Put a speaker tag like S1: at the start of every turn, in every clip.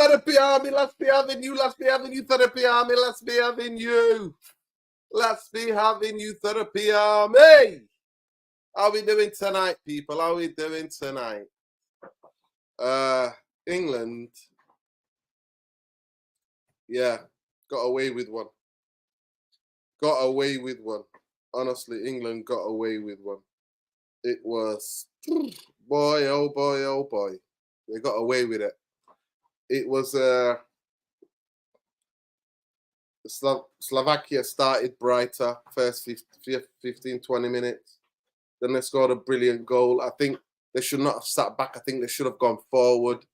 S1: Therapy Army, let's be having you, Therapy Army, let's be having you. Let's be having you, Therapy Army. How we doing tonight, people? How we doing tonight? England, yeah, got away with one. Got away with one. Honestly, England got away with one. It was, boy, oh boy, oh boy. They got away with it. It was, Slovakia started brighter, first 15, 20 minutes. Then they scored a brilliant goal. I think they should not have sat back. I think they should have gone forward.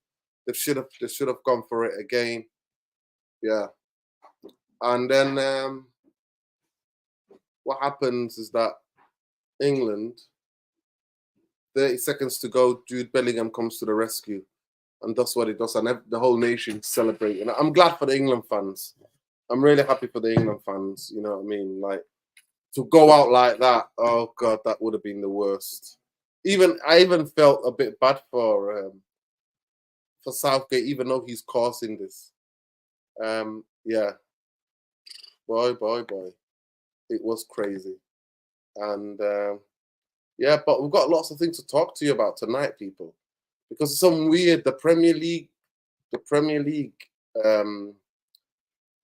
S1: They should have gone for it again. Yeah. And then what happens is that England, 30 seconds to go, Jude Bellingham comes to the rescue. And that's what it does. And the whole nation celebrating. I'm glad for the England fans. I'm really happy for the England fans. You know what I mean? Like, to go out like that, oh God, that would have been the worst. I even felt a bit bad for Southgate, even though he's causing this. Yeah. Boy. It was crazy. And yeah, but we've got lots of things to talk to you about tonight, people. Because it's some weird, the Premier League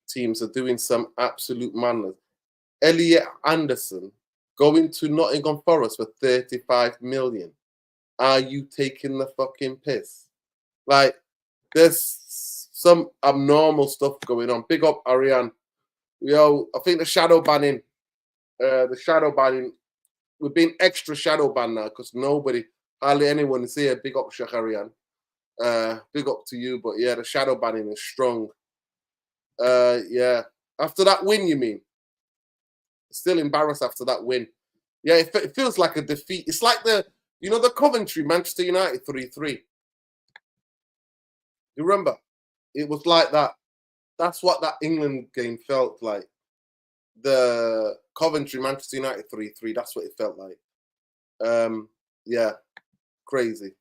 S1: teams are doing some absolute madness. Elliot Anderson going to Nottingham Forest for 35 million. Are you taking the fucking piss? Like, there's some abnormal stuff going on. Big up, Ariane. Yo, I think the shadow banning, we've been extra shadow banned now because hardly anyone is here. Big up, Sheikh Ariane. Big up to you, but yeah, the shadow banning is strong. Yeah. After that win, you mean? Still embarrassed after that win. Yeah, it feels like a defeat. It's like the Coventry, Manchester United 3-3. You remember? It was like that. That's what that England game felt like. The Coventry, Manchester United 3-3. That's what it felt like. Yeah, crazy.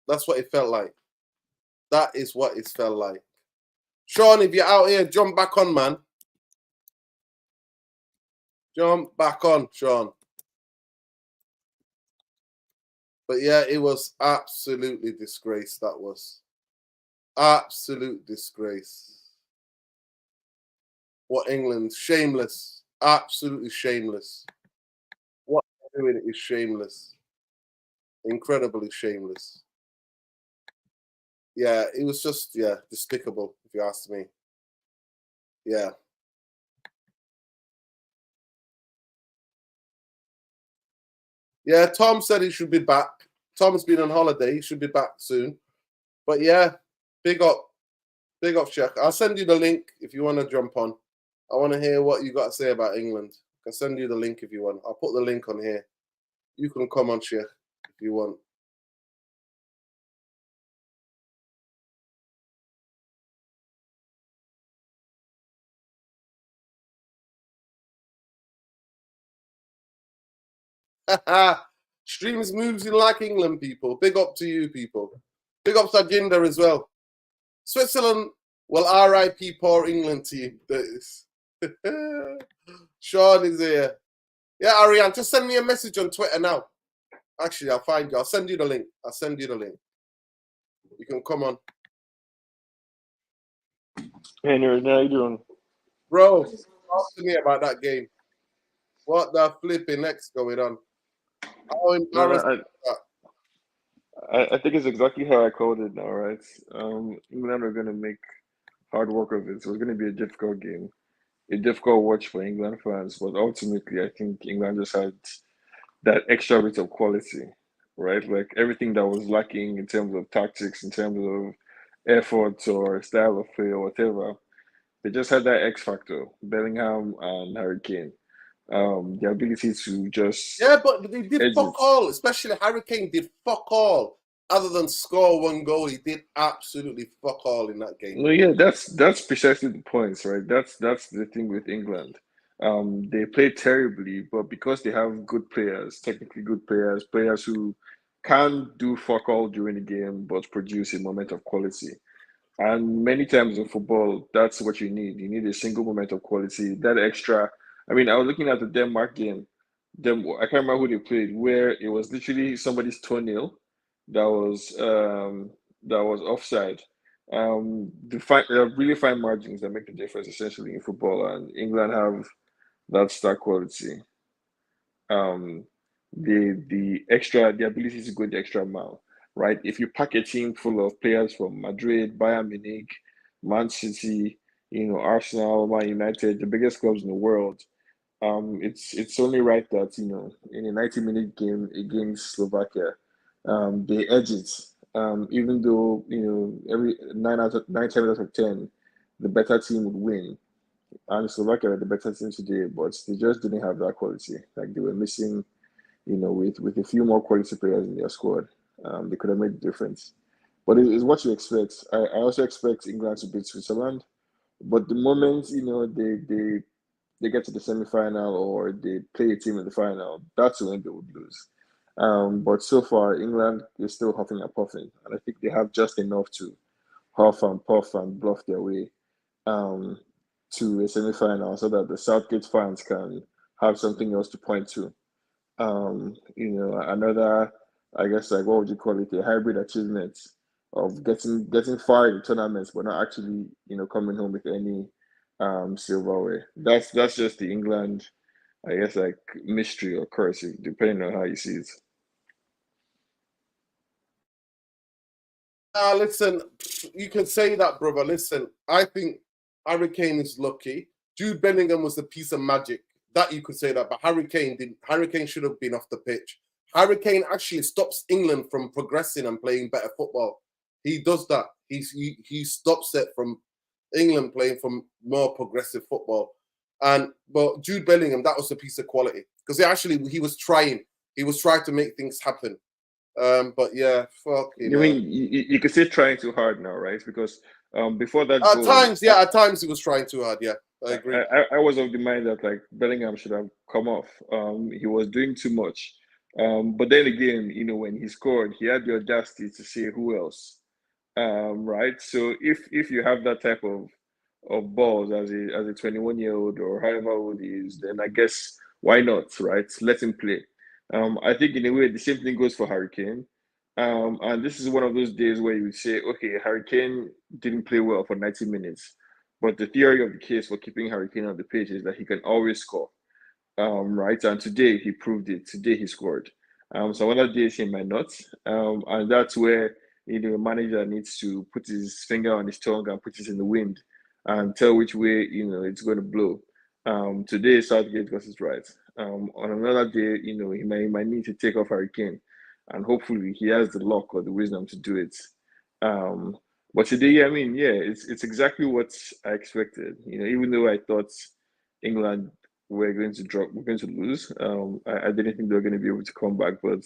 S1: That's what it felt like. That is what it felt like. Sean, if you're out here, jump back on, man. Jump back on, Sean. But yeah, it was absolutely disgrace. That was absolute disgrace. What England, shameless, absolutely shameless. What they're doing is shameless, incredibly shameless. Yeah, it was just, despicable, if you ask me. Yeah. Yeah, Tom said he should be back. Tom's been on holiday. He should be back soon. But yeah, big up, Sheikh. I'll send you the link if you want to jump on. I want to hear what you got to say about England. I can send you the link if you want. I'll put the link on here. You can come on, Sheikh, if you want. Streams moves in like England, people. Big up to you, people. Big up to Aginda as well. Switzerland will RIP poor England team. Sean is here. Yeah, Ariane, just send me a message on Twitter now. Actually, I'll find you. I'll send you the link. You can come on.
S2: Hey, Nerd, how you doing?
S1: Bro, talk to me about that game. What the flipping next going on? How embarrassing
S2: I think it's exactly how I called it now, right? England are going to make hard work of it. So it's going to be a difficult game, a difficult watch for England fans. But ultimately, I think England just had that extra bit of quality, right? Like everything that was lacking in terms of tactics, in terms of effort or style of play or whatever. They just had that X factor, Bellingham and Harry Kane. The ability to just
S1: but they did fuck all. Especially Harry Kane did fuck all. Other than score one goal, he did absolutely fuck all in that game.
S2: Well, yeah, that's precisely the points, right? That's the thing with England. They play terribly, but because they have good players, technically good players, players who can do fuck all during the game but produce a moment of quality. And many times in football, that's what you need. You need a single moment of quality. That extra. I mean, I was looking at the Denmark game. I can't remember who they played, where it was literally somebody's toenail that was offside. There are really fine margins that make the difference essentially in football, and England have that star quality. Um, the ability to go the extra mile, right? If you pack a team full of players from Madrid, Bayern Munich, Man City, Arsenal, Man United, the biggest clubs in the world, it's only right that in a 90-minute game against Slovakia, they edge it. Even though every 9 times out of 10, the better team would win, and Slovakia are the better team today, but they just didn't have that quality. Like they were missing, with a few more quality players in their squad, they could have made the difference. But it's what you expect. I also expect England to beat Switzerland, but the moment they get to the semi-final or they play a team in the final, that's when they would lose. But so far, England is still huffing and puffing, and I think they have just enough to huff and puff and bluff their way um, to a semi-final so that the Southgate fans can have something else to point to. Another, I guess, like what would you call it, a hybrid achievement of getting far in tournaments, but not actually, coming home with any silverware. That's just the England, I guess, like mystery or curse, depending on how you see it.
S1: Listen, you can say that, brother. Listen, I think Harry Kane is lucky. Jude Bellingham was a piece of magic. That you could say that, but Harry Kane didn't. Harry Kane should have been off the pitch. Harry Kane actually stops England from progressing and playing better football. He does that. He stops it from England playing from more progressive football. But Jude Bellingham, that was a piece of quality because he was trying. He was trying to make things happen. But yeah, fucking
S2: You
S1: hell.
S2: mean you could say trying too hard now, right? Because before that
S1: At
S2: goal,
S1: times, yeah, at times he was trying too hard. Yeah, I agree.
S2: I was of the mind that like Bellingham should have come off. He was doing too much. But then again, when he scored, he had the audacity to say who else. Right? So if you have that type of balls as a 21-year-old or however old he is, then I guess why not, right? Let him play. I think in a way the same thing goes for Harry Kane. And this is one of those days where you would say, okay, Harry Kane didn't play well for 90 minutes, but the theory of the case for keeping Harry Kane on the pitch is that he can always score. Right? And today he proved it. Today he scored. So one of the days he might not. And that's where a manager needs to put his finger on his tongue and put it in the wind and tell which way it's going to blow. Today Southgate got it right. On another day, he might need to take off Harry Kane, and hopefully he has the luck or the wisdom to do it. Um, but today, I mean, yeah, it's exactly what I expected. Even though I thought England we're going to lose. I didn't think they were going to be able to come back, but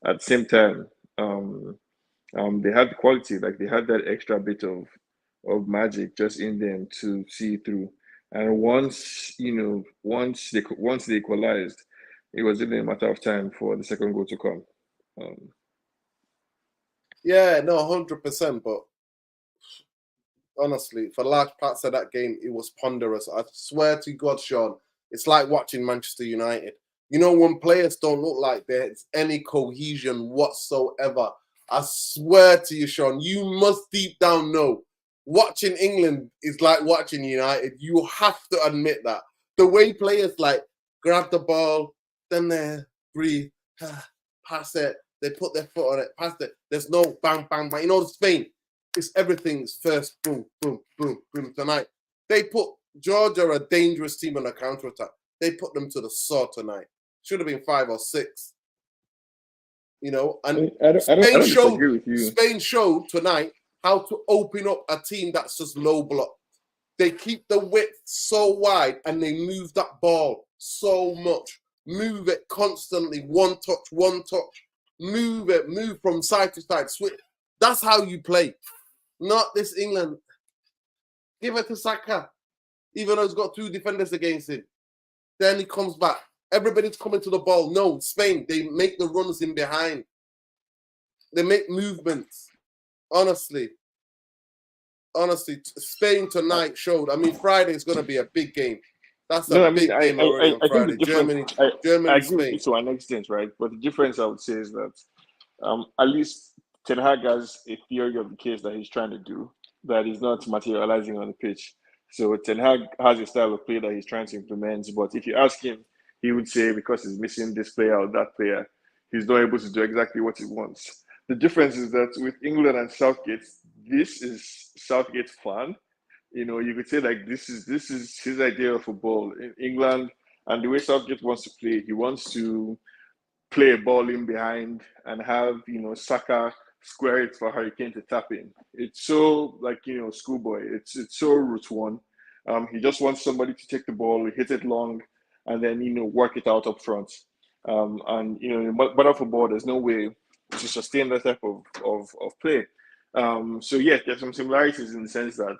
S2: at the same time, um, they had the quality, like they had that extra bit of magic just in them to see through. And once they equalized, it was only a matter of time for the second goal to come. Um,
S1: Yeah, no, 100%. But honestly, for large parts of that game, it was ponderous. I swear to God, Sean, it's like watching Manchester United. When players don't look like there's any cohesion whatsoever. I swear to you, Sean, you must deep down know watching England is like watching United. You have to admit that. The way players like grab the ball, then they breathe, pass it, they put their foot on it, pass it. There's no bang, bang, bang. It's faint. It's everything's first boom, boom, boom, boom tonight. They put Georgia a dangerous team on a counter attack. They put them to the sword tonight. Should have been 5 or 6. And
S2: I don't disagree with you.
S1: Spain showed tonight how to open up a team that's just low block. They keep the width so wide and they move that ball so much. Move it constantly, one touch. Move it, move from side to side, switch. That's how you play. Not this England. Give it to Saka, even though he's got 2 defenders against him. Then he comes back. Everybody's coming to the ball. No, Spain, they make the runs in behind. They make movements. Honestly, Spain tonight showed. I mean, Friday is going to be a big game. That's a
S2: No, I mean,
S1: big game already on
S2: I think the
S1: Friday.
S2: difference, I
S1: Germany,
S2: agree with you
S1: Spain.
S2: to an extent, right? But the difference I would say is that at least Ten Hag has a theory of the case that he's trying to do that is not materializing on the pitch. So Ten Hag has a style of play that he's trying to implement. But if you ask him, he would say because he's missing this player or that player, he's not able to do exactly what he wants. The difference is that with England and Southgate, this is Southgate's plan. You could say like this is his idea of football in England and the way Southgate wants to play. He wants to play a ball in behind and have Saka square it for Harry Kane to tap in. It's so like schoolboy. It's so route one. He just wants somebody to take the ball, hit it long, and then work it out up front. And in modern football, there's no way to sustain that type of play. So yeah, there's some similarities in the sense that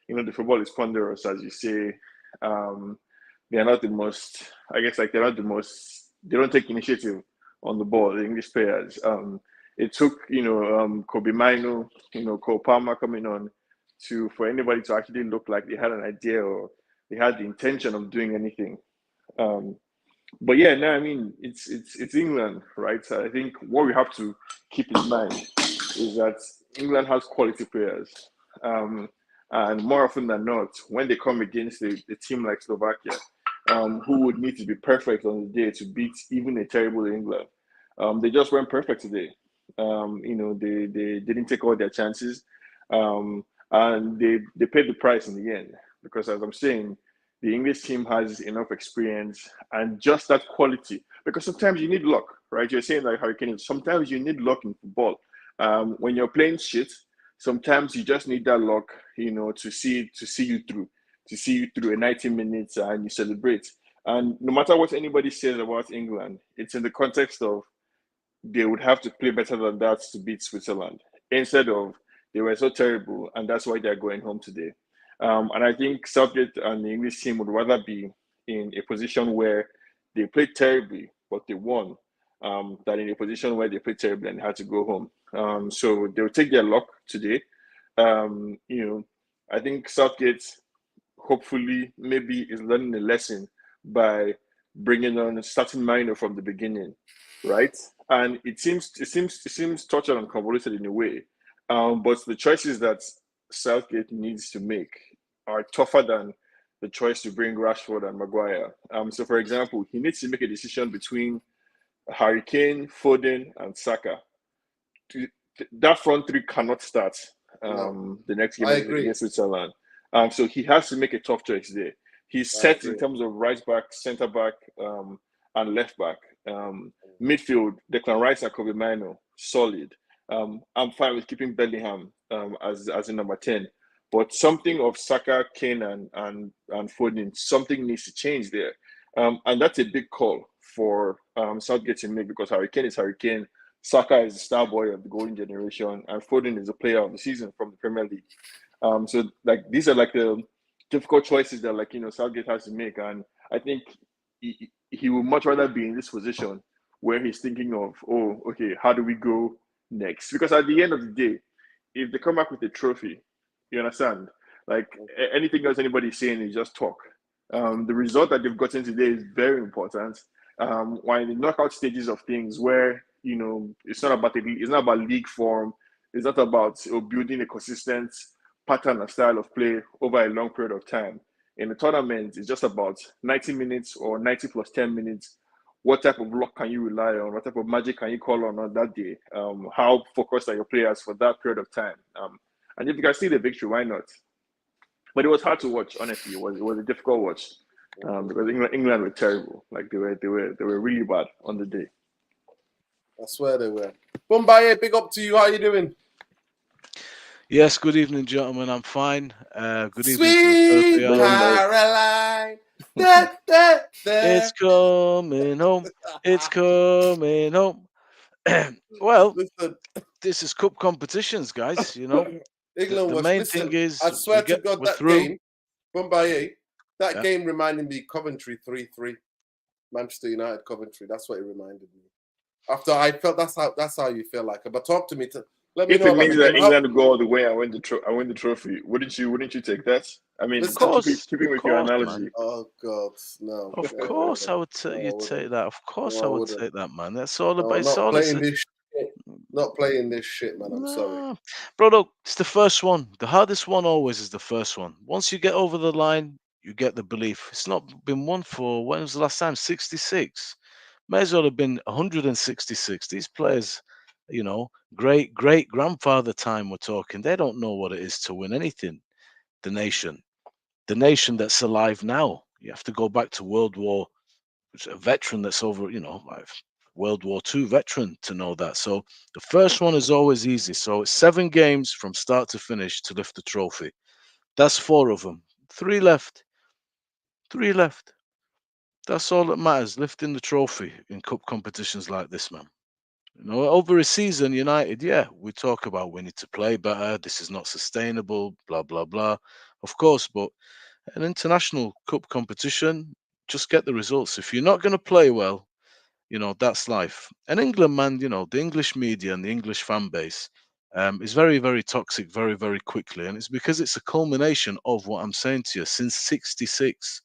S2: the football is ponderous, as you say. They're not the most. I guess like they're not the most. They don't take initiative on the ball. The English players. It took Kobe Mino, Cole Palmer coming on for anybody to actually look like they had an idea or they had the intention of doing anything. But yeah, no, I mean it's England, right? So I think what we have to keep in mind is that England has quality players, and more often than not, when they come against a team like Slovakia, who would need to be perfect on the day to beat even a terrible England, they just weren't perfect today. They didn't take all their chances, and they paid the price in the end because, as I'm saying, the English team has enough experience and just that quality. Because sometimes you need luck, right? You're saying like Hurricane. Sometimes you need luck in football. When you're playing shit, sometimes you just need that luck, to see you through a 90 minutes and you celebrate. And no matter what anybody says about England, it's in the context of they would have to play better than that to beat Switzerland instead of they were so terrible and that's why they're going home today. And I think Southgate and the English team would rather be in a position where they played terribly but they won, than in a position where they played terribly and had to go home. So they'll take their luck today. Um, you know, I think Southgate hopefully maybe is learning a lesson by bringing on starting minor from the beginning, right? And it seems tortured and convoluted in a way, but the choices that Southgate needs to make are tougher than the choice to bring Rashford and Maguire. So, for example, he needs to make a decision between Harry Kane, Foden, and Saka. That front three cannot start
S1: No,
S2: the next game
S1: I agree.
S2: against Switzerland. So he has to make a tough choice there. He's set in terms of right back, centre back, and left back. Midfield, Declan Rice and Kobe Mino, solid. I'm fine with keeping Bellingham as in number 10. But something of Saka, Kane, and Foden, something needs to change there. And that's a big call for Southgate to make because Harry Kane is Harry Kane. Saka is the star boy of the golden generation, and Foden is the player of the season from the Premier League. So like these are like the difficult choices that Southgate has to make, and I think he would much rather be in this position where he's thinking of, oh, okay, how do we go next? Because at the end of the day, if they come back with a trophy, you understand, like anything else anybody's saying is just talk. The result that they've gotten today is very important. While in the knockout stages of things, where it's not about it's not about league form, it's not about building a consistent pattern and style of play over a long period of time. In the tournament, it's just about 90 minutes or 90 plus 10 minutes. What type of luck can you rely on? What type of magic can you call on that day? How focused are your players for that period of time? And if you can see the victory, why not? But it was hard to watch. Honestly, it was a difficult watch because England were terrible. Like they were really bad on the day.
S1: I swear they were. Bumbaye, big up to you. How you doing?
S3: Yes, good evening, gentlemen. I'm fine. Good evening to
S1: Sweet
S3: the Thursday
S1: Caroline. Da, da, da.
S3: It's coming home. It's coming home. Well,
S1: Listen,
S3: this is cup competitions, guys.
S1: England
S3: The
S1: was.
S3: main thing
S1: Listen,
S3: is
S1: I swear to God,
S3: we're
S1: that
S3: through.
S1: game, Bumbaye, that
S3: Yeah.
S1: game reminded me Coventry 3-3. Manchester United, Coventry. That's what it reminded me. After I felt that's how you feel like it. But talk to me. Let me
S2: If
S1: know
S2: it
S1: about
S2: means
S1: the
S2: that
S1: game.
S2: England go all the way, I win the trophy. Wouldn't you take that? I mean,
S3: Of
S1: Listen,
S3: course,
S2: keeping with your analogy.
S3: man.
S1: oh God, no.
S3: Of
S1: I
S3: course,
S1: wouldn't.
S3: I would
S1: No, I
S3: you'd
S1: wouldn't.
S3: take that. Of course,
S1: No,
S3: I
S1: I
S3: would
S1: wouldn't.
S3: take that, man. That's all
S1: No,
S3: about. It's
S1: not
S3: all. It's
S1: playing this shit. Not playing this shit, man. I'm sorry.
S3: no, bro. Look, it's the first one. The hardest one always is the first one. Once you get over the line, you get the belief. It's not been won for. When was the last time? 66. May as well have been 166. These players, great grandfather time. We're talking. They don't know what it is to win anything. The nation that's alive now. You have to go back to World War. It's a veteran that's over, like World War II veteran to know that. So the first one is always easy. So it's 7 games from start to finish to lift the trophy. That's 4 of them. 3 left. 3 left. That's all that matters. Lifting the trophy in cup competitions like this, man. Over a season, United, yeah, we talk about we need to play better. This is not sustainable, blah, blah, blah. Of course, but an international cup competition, just get the results. If you're not going to play well, that's life. And England, man, the English media and the English fan base is very, very toxic very, very quickly. And it's because it's a culmination of what I'm saying to you since 66.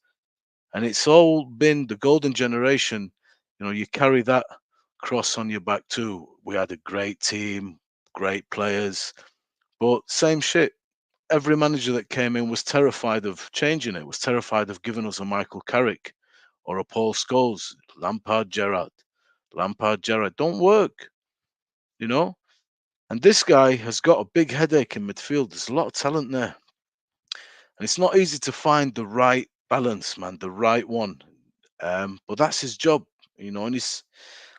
S3: And it's all been the golden generation. You carry that cross on your back too. We had a great team, great players, but same shit. Every manager that came in was terrified of changing it, was terrified of giving us a Michael Carrick or a Paul Scholes, Lampard, Gerrard. Lampard, Gerrard don't work, you know? And this guy has got a big headache in midfield. There's a lot of talent there. And it's not easy to find the right balance, man, the right one. But that's his job, and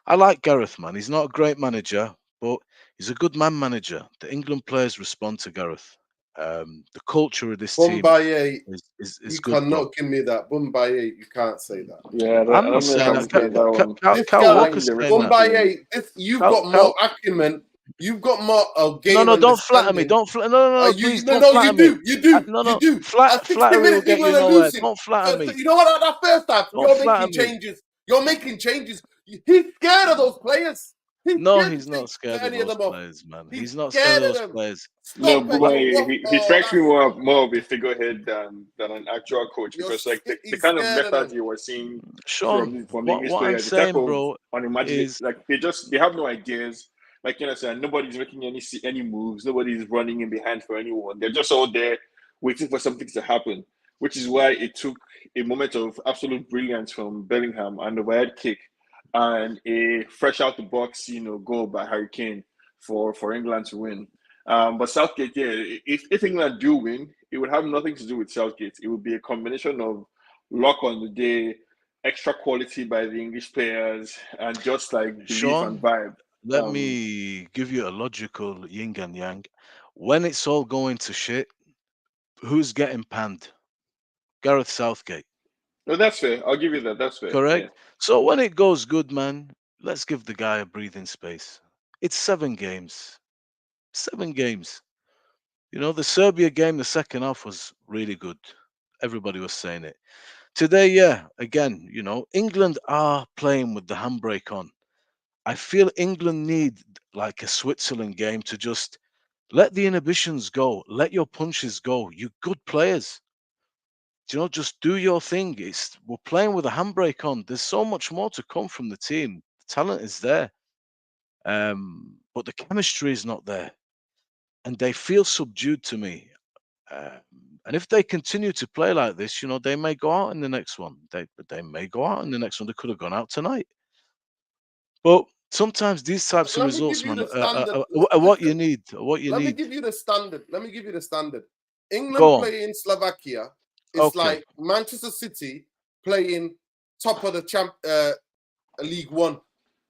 S3: I like Gareth, man. He's not a great manager, but he's a good man manager. The England players respond to Gareth. The culture of this team
S1: Bumbaye,
S3: is
S1: you
S3: good, bro.
S1: cannot give me that. Bumbaye, you can't say that.
S2: Yeah, I
S3: I'm
S2: don't
S3: not
S2: know if
S3: saying
S2: I'm
S1: Can't
S3: that.
S1: say
S2: saying
S1: that.
S2: that one.
S3: Cal,
S1: This
S3: Cal
S1: guy,
S2: I think
S3: Walker's
S2: the
S3: saying that.
S2: rest
S1: Bumbaye, you've
S3: Cal,
S1: got more
S3: Cal,
S1: acumen. You've got more
S3: no,
S1: game
S3: no, don't flatter me.
S1: understanding.
S3: Don't flatter. No, no, no,
S1: You
S3: please
S1: no
S3: don't
S1: no
S3: flatter
S1: you
S3: me.
S1: do you do
S3: No,
S1: you
S3: no,
S1: do. At 60
S3: flattery will
S1: minutes
S3: get you
S1: England are
S3: nowhere.
S1: losing.
S3: Don't flatter
S1: So
S3: me.
S1: you know what? That first half,
S3: Don't
S1: you're
S3: flatter
S1: making
S3: me.
S1: changes. You're making changes. He's scared of those players. He's
S3: No,
S1: scared to
S3: he's not
S1: take
S3: scared of
S1: any of
S3: those
S1: them off.
S3: players, man.
S1: He's
S3: He's not scared of
S1: scared of
S3: those
S1: them.
S3: players.
S2: No,
S1: Stop
S2: but
S1: it.
S2: he
S1: Oh,
S2: strikes me
S1: that's
S2: more of a figurehead than an actual coach
S1: you're.
S2: because like the
S1: He's
S2: kind of
S1: scared of
S2: methods
S1: them.
S2: you were seeing
S3: Sean,
S2: from the English
S3: what I'm
S2: players, the type
S3: saying,
S2: of
S3: bro,
S2: unimaginable,
S3: is
S2: like they have no ideas. Like you understand, nobody's making any moves. Nobody's running in behind for anyone. They're just all there waiting for something to happen, which is why it took a moment of absolute brilliance from Bellingham and the overhead kick and a fresh out the box, goal by Harry Kane for England to win. But Southgate, yeah, if England do win, it would have nothing to do with Southgate. It would be a combination of luck on the day, extra quality by the English players, and just like belief and
S3: Sean.
S2: vibe.
S3: Let me give you a logical yin and yang. When it's all going to shit, who's getting panned? Gareth Southgate,
S2: No, that's fair. I'll give you that. That's fair. Yeah.
S3: correct? So when it goes good, man, let's give the guy a breathing space. It's 7 games. 7 games. The Serbia game, the second half was really good. Everybody was saying it. Today, yeah, again, England are playing with the handbrake on. I feel England need like a Switzerland game to just let the inhibitions go, let your punches go. You good players. Just do your thing. We're playing with a handbrake on. There's so much more to come from the team. The talent is there. But the chemistry is not there. And they feel subdued to me. Um, and if they continue to play like this, they may go out in the next one. They may go out in the next one. They could have gone out tonight. But sometimes these types of
S1: Let me give
S3: results,
S1: you
S3: man,
S1: the standard.
S3: are what you
S1: Listen,
S3: need. What you
S1: let me
S3: need.
S1: give you the standard. Let me give you the standard. England
S3: Go on.
S1: playing Slovakia is
S3: Okay.
S1: like Manchester City playing top of the League One.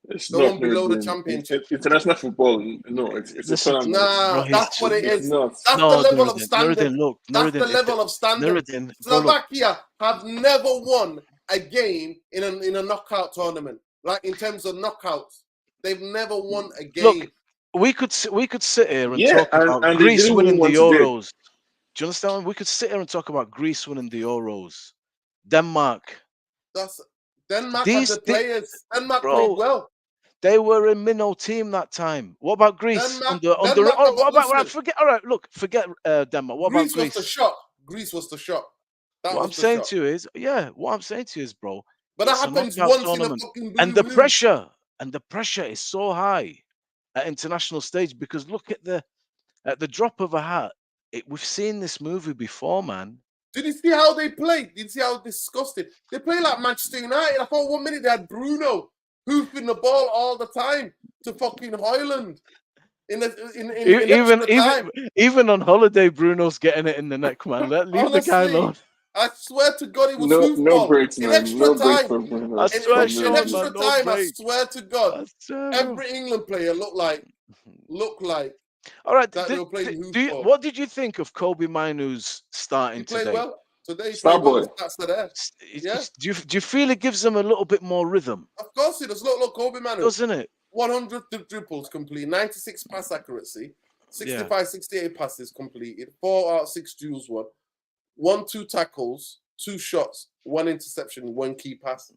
S2: It's
S1: The
S2: not
S1: one below the
S2: Nuruddin.
S1: championship.
S2: International football. No, it's a
S3: Listen,
S2: tournament.
S3: bro.
S1: Nah,
S3: He's
S1: that's what it
S2: It's
S1: is.
S2: not.
S1: That's the
S3: no,
S1: level of
S3: Nuruddin.
S1: standard.
S3: Nuruddin, look,
S1: That's the
S3: Nuruddin.
S1: level of standard.
S3: Nuruddin, bro, look.
S1: Slovakia have never won a game in a knockout tournament. Like in terms of knockouts, they've never won a
S3: Look,
S1: game.
S3: we could sit here and
S2: Yeah,
S3: talk about
S2: and they
S3: Greece
S2: didn't win
S3: winning the
S2: one today.
S3: Euros. Do you understand? We could sit here and talk about Greece winning the Euros, Denmark.
S1: That's Denmark had
S3: These,
S1: the players. Denmark played
S3: bro,
S1: well.
S3: they were a minnow team that time. What about Greece?
S1: Denmark.
S3: Oh, what about
S1: Listen,
S3: forget? All right, look, forget Denmark. What about
S1: Greece was the
S3: Greece?
S1: shock. Greece was the shock. That
S3: What
S1: was
S3: I'm
S1: the
S3: saying
S1: shock.
S3: to you is, yeah, what I'm saying to you is, bro,
S1: But that
S3: it's a
S1: happens
S3: knockout
S1: once in a
S3: tournament,
S1: fucking
S3: and
S1: blue moon.
S3: the pressure is so high at international stage because look at the drop of a hat. We've seen this movie before, man.
S1: Did you see how they played? Did you see how disgusting? They play like Manchester United. I thought 1 minute they had Bruno hoofing the ball all the time to fucking Hoyland in extra time.
S3: Even on holiday, Bruno's getting it in the neck, man. Leave the guy
S1: Honestly,
S3: alone.
S1: I swear to God, it was
S2: No
S1: hoofball
S2: breaks,
S1: in
S2: man.
S1: extra
S2: No breaks
S1: time.
S2: for Bruno.
S3: I
S2: It's
S3: swear,
S1: In
S3: Sean,
S2: unbelievable.
S1: extra
S3: man, no
S1: time, I
S3: break.
S1: swear to God,
S3: I swear, bro.
S1: every England player looked like
S3: All right,
S1: that they were playing hoofball.
S3: what did you think of Kobe Mainoo's starting
S1: He played
S3: today?
S1: well. Today he played well.
S2: Starboy.
S1: The stats are there. Yeah,
S3: Do you feel it gives them a little bit more rhythm,
S1: of course it does. Look, Kobe Manu.
S3: doesn't it?
S1: 100 dribbles complete, 96 pass accuracy,
S3: Yeah.
S1: 65, 68 passes completed, 4 out of 6 duels won, 1, 2 tackles, 2 shots, 1 interception, 1 key pass.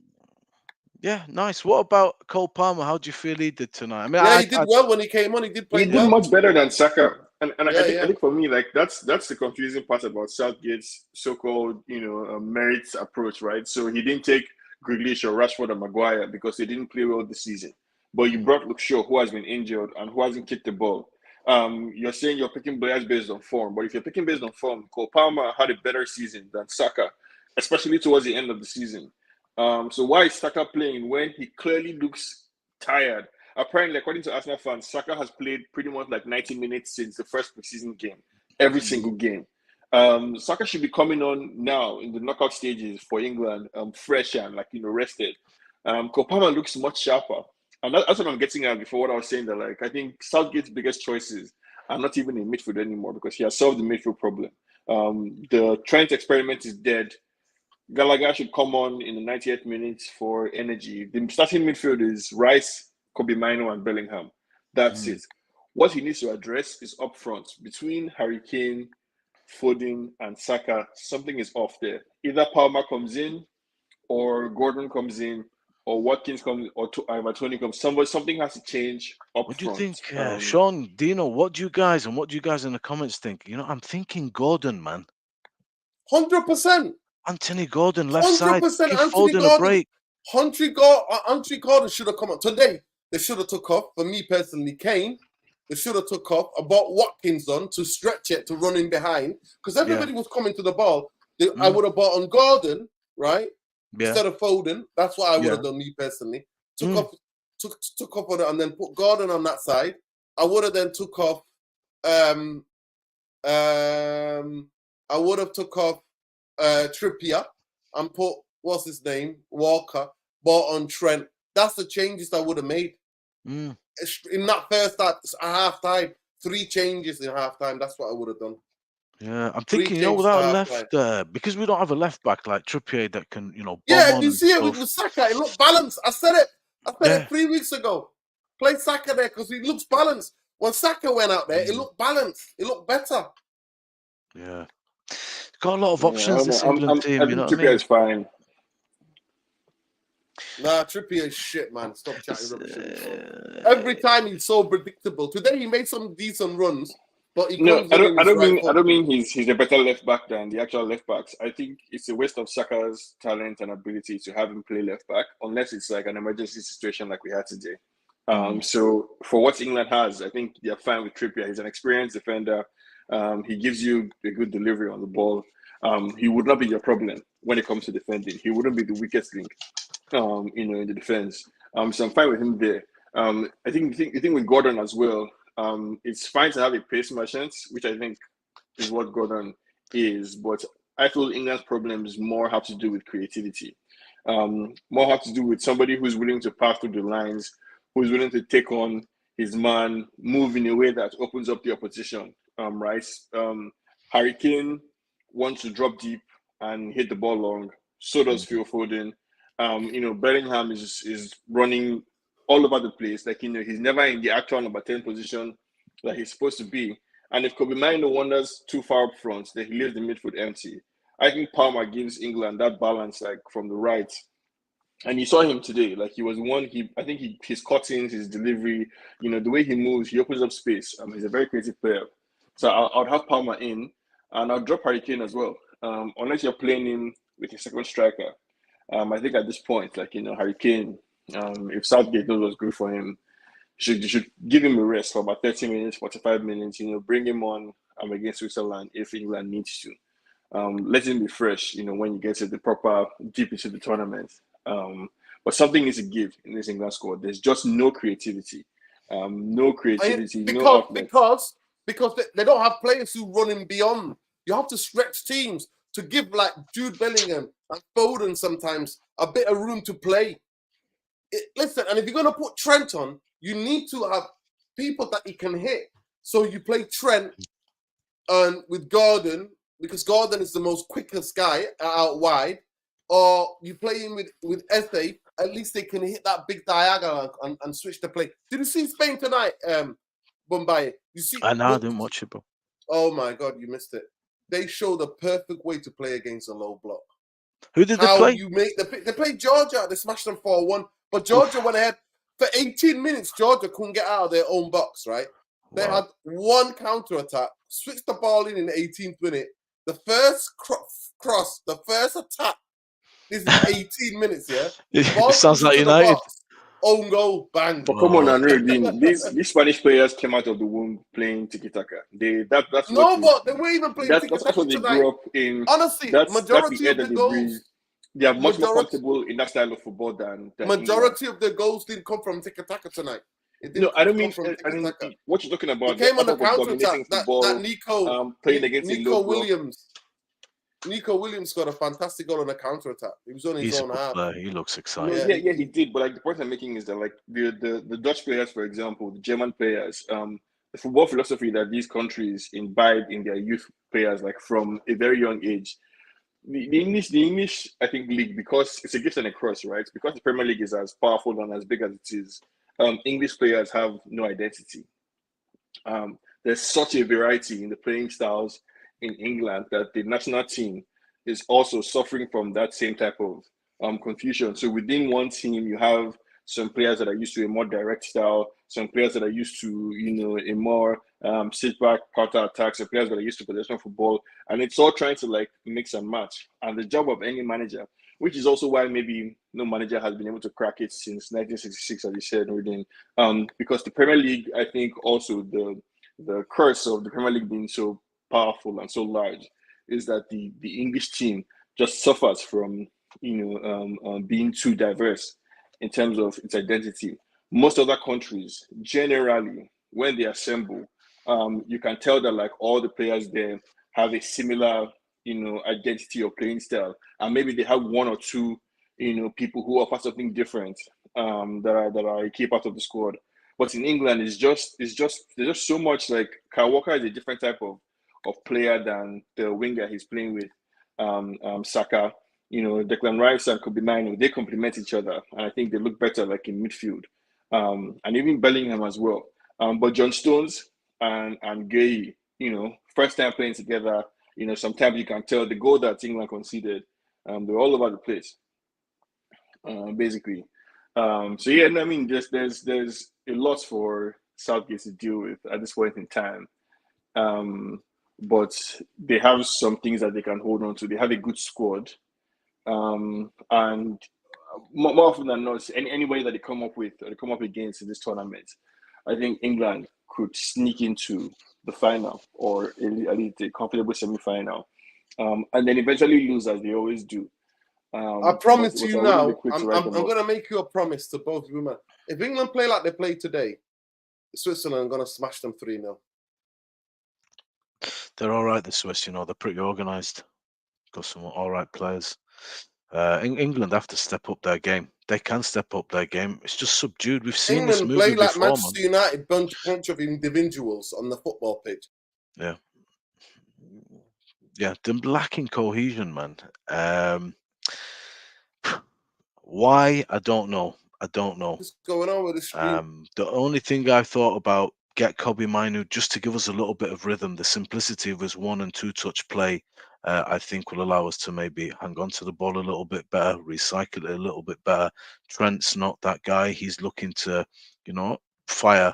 S3: Yeah, nice. What about Cole Palmer? How do you feel he did tonight? I mean,
S1: Yeah, he did well when he came on. He did play
S2: He did
S1: well.
S2: much better than Saka. And
S1: Yeah,
S2: I think for me, like that's the confusing part about Southgate's so-called merits approach, right? So he didn't take Grealish or Rashford or Maguire because they didn't play well this season. But you brought Luke Shaw, who has been injured and who hasn't kicked the ball. You're saying you're picking players based on form, but if you're picking based on form, Cole Palmer had a better season than Saka, especially towards the end of the season. So why is Saka playing when he clearly looks tired? Apparently, according to Arsenal fans, Saka has played pretty much like 90 minutes since the first preseason game, every single game. Saka should be coming on now in the knockout stages for England, fresh and rested. Cole Palmer looks much sharper, and that's what I'm getting at before what I was saying. That I think Southgate's biggest choices are not even in midfield anymore because he has solved the midfield problem. The Trent experiment is dead. Gallagher should come on in the 90th minute for energy. The starting midfield is Rice, Kobe Mino, and Bellingham. That's it. What he needs to address is up front. Between Harry Kane, Foden, and Saka, something is off there. Either Palmer comes in, or Gordon comes in, or Watkins comes, or Tony comes. Something has to change up
S3: What do you
S2: front.
S3: think, Sean, Dino? What do you guys in the comments think? I'm thinking Gordon, man.
S1: 100%.
S3: Anthony Gordon, left side.
S1: 100%.
S3: Give
S1: Anthony
S3: Foden a
S1: Gordon.
S3: break.
S1: Anthony Gordon should have come on today. They should have took off. For me personally, Kane. They should have took off. I brought Watkins on to stretch it, to run in behind, because everybody was coming to the ball. I would have bought on Gordon, right?
S3: Yeah.
S1: Instead of Foden. That's what I would have done, me personally. Took off on it and then put Gordon on that side. I would have then took off Trippier and put what's his name? Walker, bought on Trent. That's the changes I would have made. In that first half time, 3 changes in half time. That's what I would have done.
S3: Yeah, I'm thinking, without a left, because we don't have a left back like Trippier that can,
S1: Yeah, you see it with Saka. It looked balanced. I said it 3 weeks ago. Play Saka there because he looks balanced. When Saka went out there, it looked balanced. It looked better.
S3: Yeah. Got a lot of options, this England team, you know what I
S2: Trippier
S3: mean?
S2: is fine.
S1: Nah, Trippier is shit, man. Stop chatting rubbish. Every time he's so predictable. Today he made some decent runs, but he comes
S2: I
S1: in his right
S2: don't mean he's a better left back than the actual left backs. I think it's a waste of Saka's talent and ability to have him play left back, unless it's like an emergency situation like we had today. So for what England has, I think they're fine with Trippier. He's an experienced defender. He gives you a good delivery on the ball. He would not be your problem when it comes to defending. He wouldn't be the weakest link, in the defense. So I'm fine with him there. I think with Gordon as well. It's fine to have a pace merchant, which I think is what Gordon is. But I feel England's problems more have to do with creativity. More have to do with somebody who's willing to pass through the lines, who's willing to take on his man, move in a way that opens up the opposition. Right? Harry Kane wants to drop deep and hit the ball long. So does Phil Foden. Bellingham is running all over the place. He's never in the actual number 10 position that he's supposed to be. And if Kobe Mino wanders too far up front, then he leaves the midfield empty. I think Palmer gives England that balance, from the right. And you saw him today. Like he was one. I think his cuttings, his delivery, the way he moves, he opens up space. He's a very creative player. So I'd have Palmer in, and I'll drop Hurricane as well. Unless you're playing him with a second striker. I think at this point, like Hurricane, if Southgate knows what's good for him, you should give him a rest for about 30 minutes, 45 minutes. Bring him on against Switzerland if England needs to. Let him be fresh, when you get to the proper deep into the tournament. But something needs to give in this England squad. There's just no creativity. No creativity, no outlet.
S1: Because they don't have players who run in beyond. You have to stretch teams to give like Jude Bellingham and Foden sometimes a bit of room to play. Listen, and if you're going to put Trent on, you need to have people that he can hit. So you play Trent with Gordon, because Gordon is the most quickest guy out wide, or you play him with Eze. At least they can hit that big diagonal and switch the play. Did you see Spain tonight, Bombay? You see?
S3: I know, I didn't watch it, bro.
S1: Oh my God, you missed it. They showed the perfect way to play against a low block.
S3: Who did they play?
S1: They played Georgia. They smashed them 4-1. But Georgia went ahead for 18 minutes. Georgia couldn't get out of their own box, right? They had one counter attack, switched the ball in the 18th minute. The first cross, the first attack. This is 18 minutes, yeah?
S3: It sounds like United.
S1: Own goal, bang.
S2: But come on, Nuruddin, these Spanish players came out of the womb playing tiki-taka. But
S1: they weren't even playing tiki-taka.
S2: That's what they grew up in.
S1: Honestly, majority of the goals.
S2: They are much more comfortable in that style of football than
S1: majority of the goals didn't come from tiki-taka tonight.
S2: No, I don't mean what you're talking about.
S1: It came on the counter attack. That Nico
S2: playing against
S1: Nico Williams. Nico Williams got a fantastic goal on a counter attack. He was on his own half.
S3: He looks excited.
S2: Yeah, he did. But like the point I'm making is that like the Dutch players, for example, the German players, the football philosophy that these countries imbibe in their youth players, like from a very young age. The English, I think, league, because it's a gift and a curse, right? Because the Premier League is as powerful and as big as it is, English players have no identity. There's such a variety in the playing styles in England that the national team is also suffering from that same type of confusion. So within one team, you have some players that are used to a more direct style, some players that are used to, a more sit back, counter attack, some players that are used to possession football, and it's all trying to like mix and match. And the job of any manager, which is also why maybe no manager has been able to crack it since 1966, as you said, Reading, because the Premier League, I think, also the curse of the Premier League being so powerful and so large is that the English team just suffers from being too diverse in terms of its identity. Most other countries, generally, when they assemble, you can tell that like all the players there have a similar, identity or playing style, and maybe they have one or two, people who offer something different that are a key part of the squad. But in England, there's just so much. Like Kyle Walker is a different type of player than the winger he's playing with, Saka. Declan Rice and Kobe Mainoo, they complement each other, and I think they look better like in midfield, and even Bellingham as well. But John Stones and Gay, first time playing together, sometimes you can tell the goal that England conceded, they're all over the place, basically. So yeah, I mean, there's a lot for Southgate to deal with at this point in time. But they have some things that they can hold on to. They have a good squad. And more often than not, any way that they come up against in this tournament, I think England could sneak into the final or at least a comfortable semi-final, and then eventually lose as they always do.
S1: I promise you now, I'm going to make you a promise to both of you, man. If England play like they played today, Switzerland are going to smash them 3-0.
S3: They're all right, the Swiss, they're pretty organised. Got some all right players. England have to step up their game. They can step up their game. It's just subdued. We've seen
S1: England
S3: this movie
S1: play like
S3: before,
S1: Manchester United, bunch of individuals on the football pitch.
S3: Yeah, they're lacking cohesion, man. Why? I don't know.
S1: What's going on with the stream?
S3: The only thing I thought about, get Kobe Mainoo just to give us a little bit of rhythm, the simplicity of his 1- and 2-touch play, I think will allow us to maybe hang on to the ball a little bit better, recycle it a little bit better. Trent's not that guy. He's looking to, fire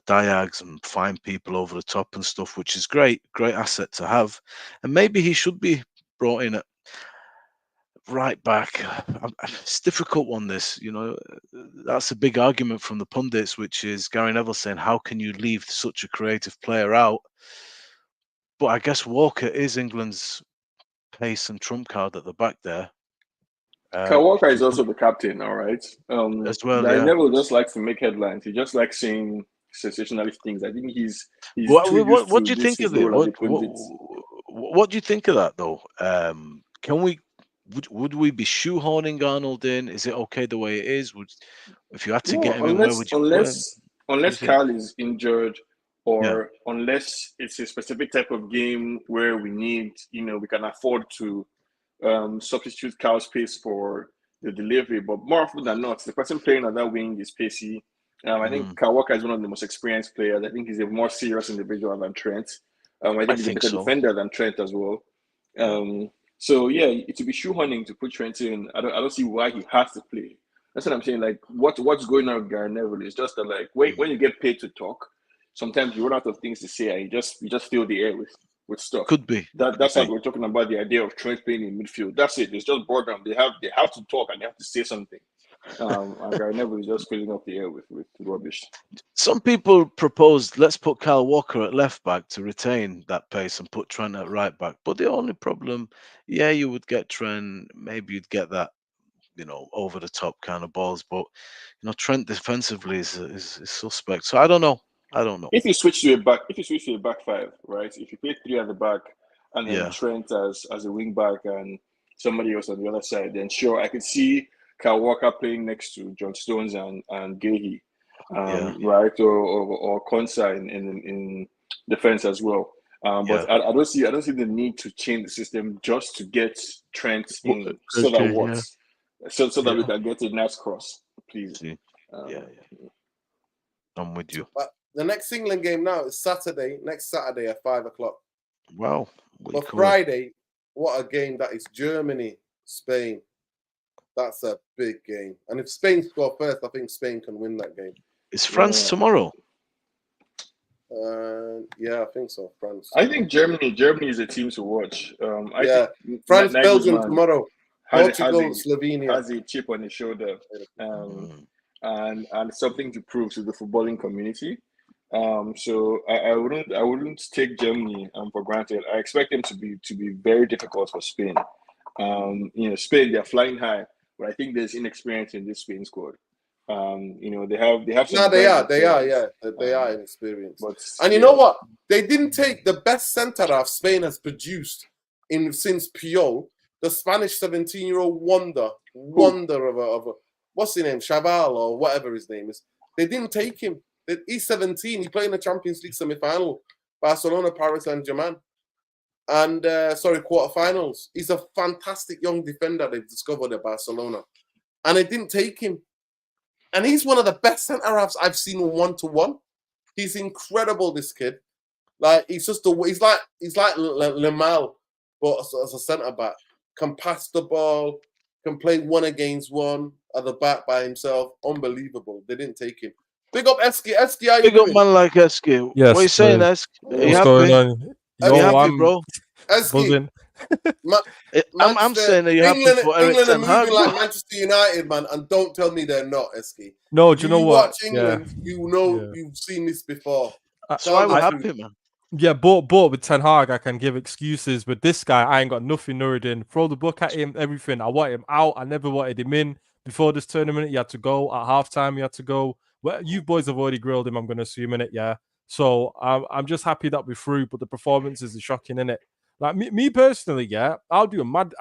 S3: diags and find people over the top and stuff, which is great asset to have. And maybe he should be brought in at right back. It's a difficult one, this. That's a big argument from the pundits, which is Gary Neville saying, how can you leave such a creative player out? But I guess Walker is England's pace and trump card at the back there.
S2: Kyle Walker is also the captain, all right.
S3: As well,
S2: Gary
S3: yeah.
S2: Neville just likes to make headlines. He just likes saying sensationalist things. I think he's
S3: What
S2: too used
S3: do
S2: to
S3: you think
S2: his
S3: of it?
S2: role as a pundit.
S3: What do you think of that, though? Would we be shoehorning Arnold in? Is it okay the way it is? If you had to get him in, where would you put him?
S2: Unless Kyle is injured, or unless it's a specific type of game where we need, we can afford to substitute Kyle's pace for the delivery. But more often than not, the person playing on that wing is pacey. I think Kyle Walker is one of the most experienced players. I think he's a more serious individual than Trent. I think he's a better defender than Trent as well. So yeah, it would be shoehorning to put Trent in. I don't see why he has to play. That's what I'm saying. Like, what's going on with Gary Neville is just that, like, when you get paid to talk, sometimes you run out of things to say and you just fill the air with stuff.
S3: Could be.
S2: That's why we're talking about the idea of Trent playing in midfield. That's it. It's just boredom. They have to talk and they have to say something. And Gary Neville is just filling up the air with rubbish.
S3: Some people proposed, let's put Kyle Walker at left back to retain that pace and put Trent at right back. But the only problem, you would get Trent, maybe you'd get that, over the top kind of balls. But Trent defensively is suspect. So I don't know.
S2: If you switch to a back five, right? If you play three at the back and then Trent as a wing back and somebody else on the other side, then sure, I could see Kyle Walker playing next to John Stones and Gahey, right? Or Konsa in defense as well. But I don't see the need to change the system just to get Trent in so that works. So that we can get a nice cross, please.
S3: I'm with you.
S1: But the next England game now is next Saturday at 5:00.
S3: Wow.
S1: But Friday, what a game that is. Germany, Spain. That's a big game. And if Spain score first, I think Spain can win that game.
S3: Is France tomorrow?
S1: I think so. France.
S2: I think Germany is a team to watch.
S1: France, Belgium tomorrow. Portugal, Slovenia
S2: has a chip on his shoulder, and something to prove to the footballing community. So I wouldn't take Germany for granted. I expect them to be very difficult for Spain. Spain, they're flying high, but I think there's inexperience in this Spain squad. They have some.
S1: No, they are inexperienced. And you know what? They didn't take the best centre half Spain has produced since Puyol, the Spanish 17-year-old wonder of a what's his name, Chaval or whatever his name is. They didn't take him. He's 17. He played in the Champions League semi-final, Barcelona, Paris Saint-Germain, and quarterfinals. He's a fantastic young defender they've discovered at Barcelona, and they didn't take him. And he's one of the best centre halves I've seen 1-to-1. He's incredible, this kid. Like he's like Lemal, but as a centre back, can pass the ball, can play 1-against-1 at the back by himself. Unbelievable. They didn't take him. Big up Eski. Eski, how you
S3: Big
S1: doing?
S3: up man like Eski.
S4: Yes,
S3: what are you saying, Eski?
S4: What's going on?
S3: Are you happy, bro?
S1: Eski.
S3: I'm saying that you're
S1: England,
S3: happy for Eric
S1: England are
S3: Ten Hag.
S1: moving like Manchester United, man, and don't tell me they're not, Eski.
S4: No, do you know what?
S1: Watch England, you've seen this before.
S3: That's why we're happy, man.
S4: Yeah, but with Ten Hag, I can give excuses. With this guy, I ain't got nothing, Nuruddin. Throw the book at him, everything. I want him out. I never wanted him in. Before this tournament, he had to go. At halftime, he had to go. Well, you boys have already grilled him, I'm going to assume, in it, yeah. So I'm just happy that we're through, but the performances are shocking, innit? Like me personally, yeah, I'll do a mad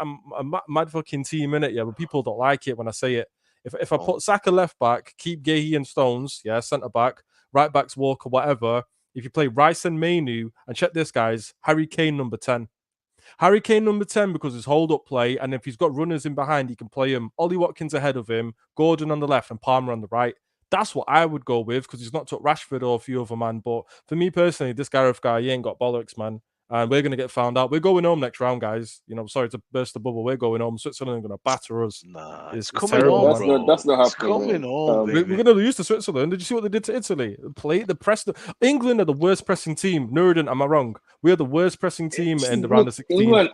S4: fucking team, innit, yeah, but people don't like it when I say it. If I put Saka left back, keep Gahey and Stones, yeah, centre back, right backs Walker, whatever. If you play Rice and Mainu, and check this, guys, Harry Kane number 10. Harry Kane number 10 because his hold-up play, and if he's got runners in behind, he can play him. Ollie Watkins ahead of him, Gordon on the left, and Palmer on the right. That's what I would go with because he's not took Rashford or a few other man. But for me personally, this Gareth guy, he ain't got bollocks, man. and we're going to get found out. We're going home next round, guys. You know, sorry to burst the bubble. We're going home. Switzerland are going to batter us.
S3: Nah,
S4: It's
S3: coming
S4: terrible,
S3: home,
S2: That's
S4: man.
S3: bro.
S2: that's not
S3: It's
S2: happening,
S3: coming
S2: man.
S3: home,
S4: We're
S3: baby.
S4: going to lose to Switzerland. Did you see what they did to Italy? The press. England are the worst pressing team. Nuruddin, am I wrong? We are the worst pressing team in the round of 16.
S2: England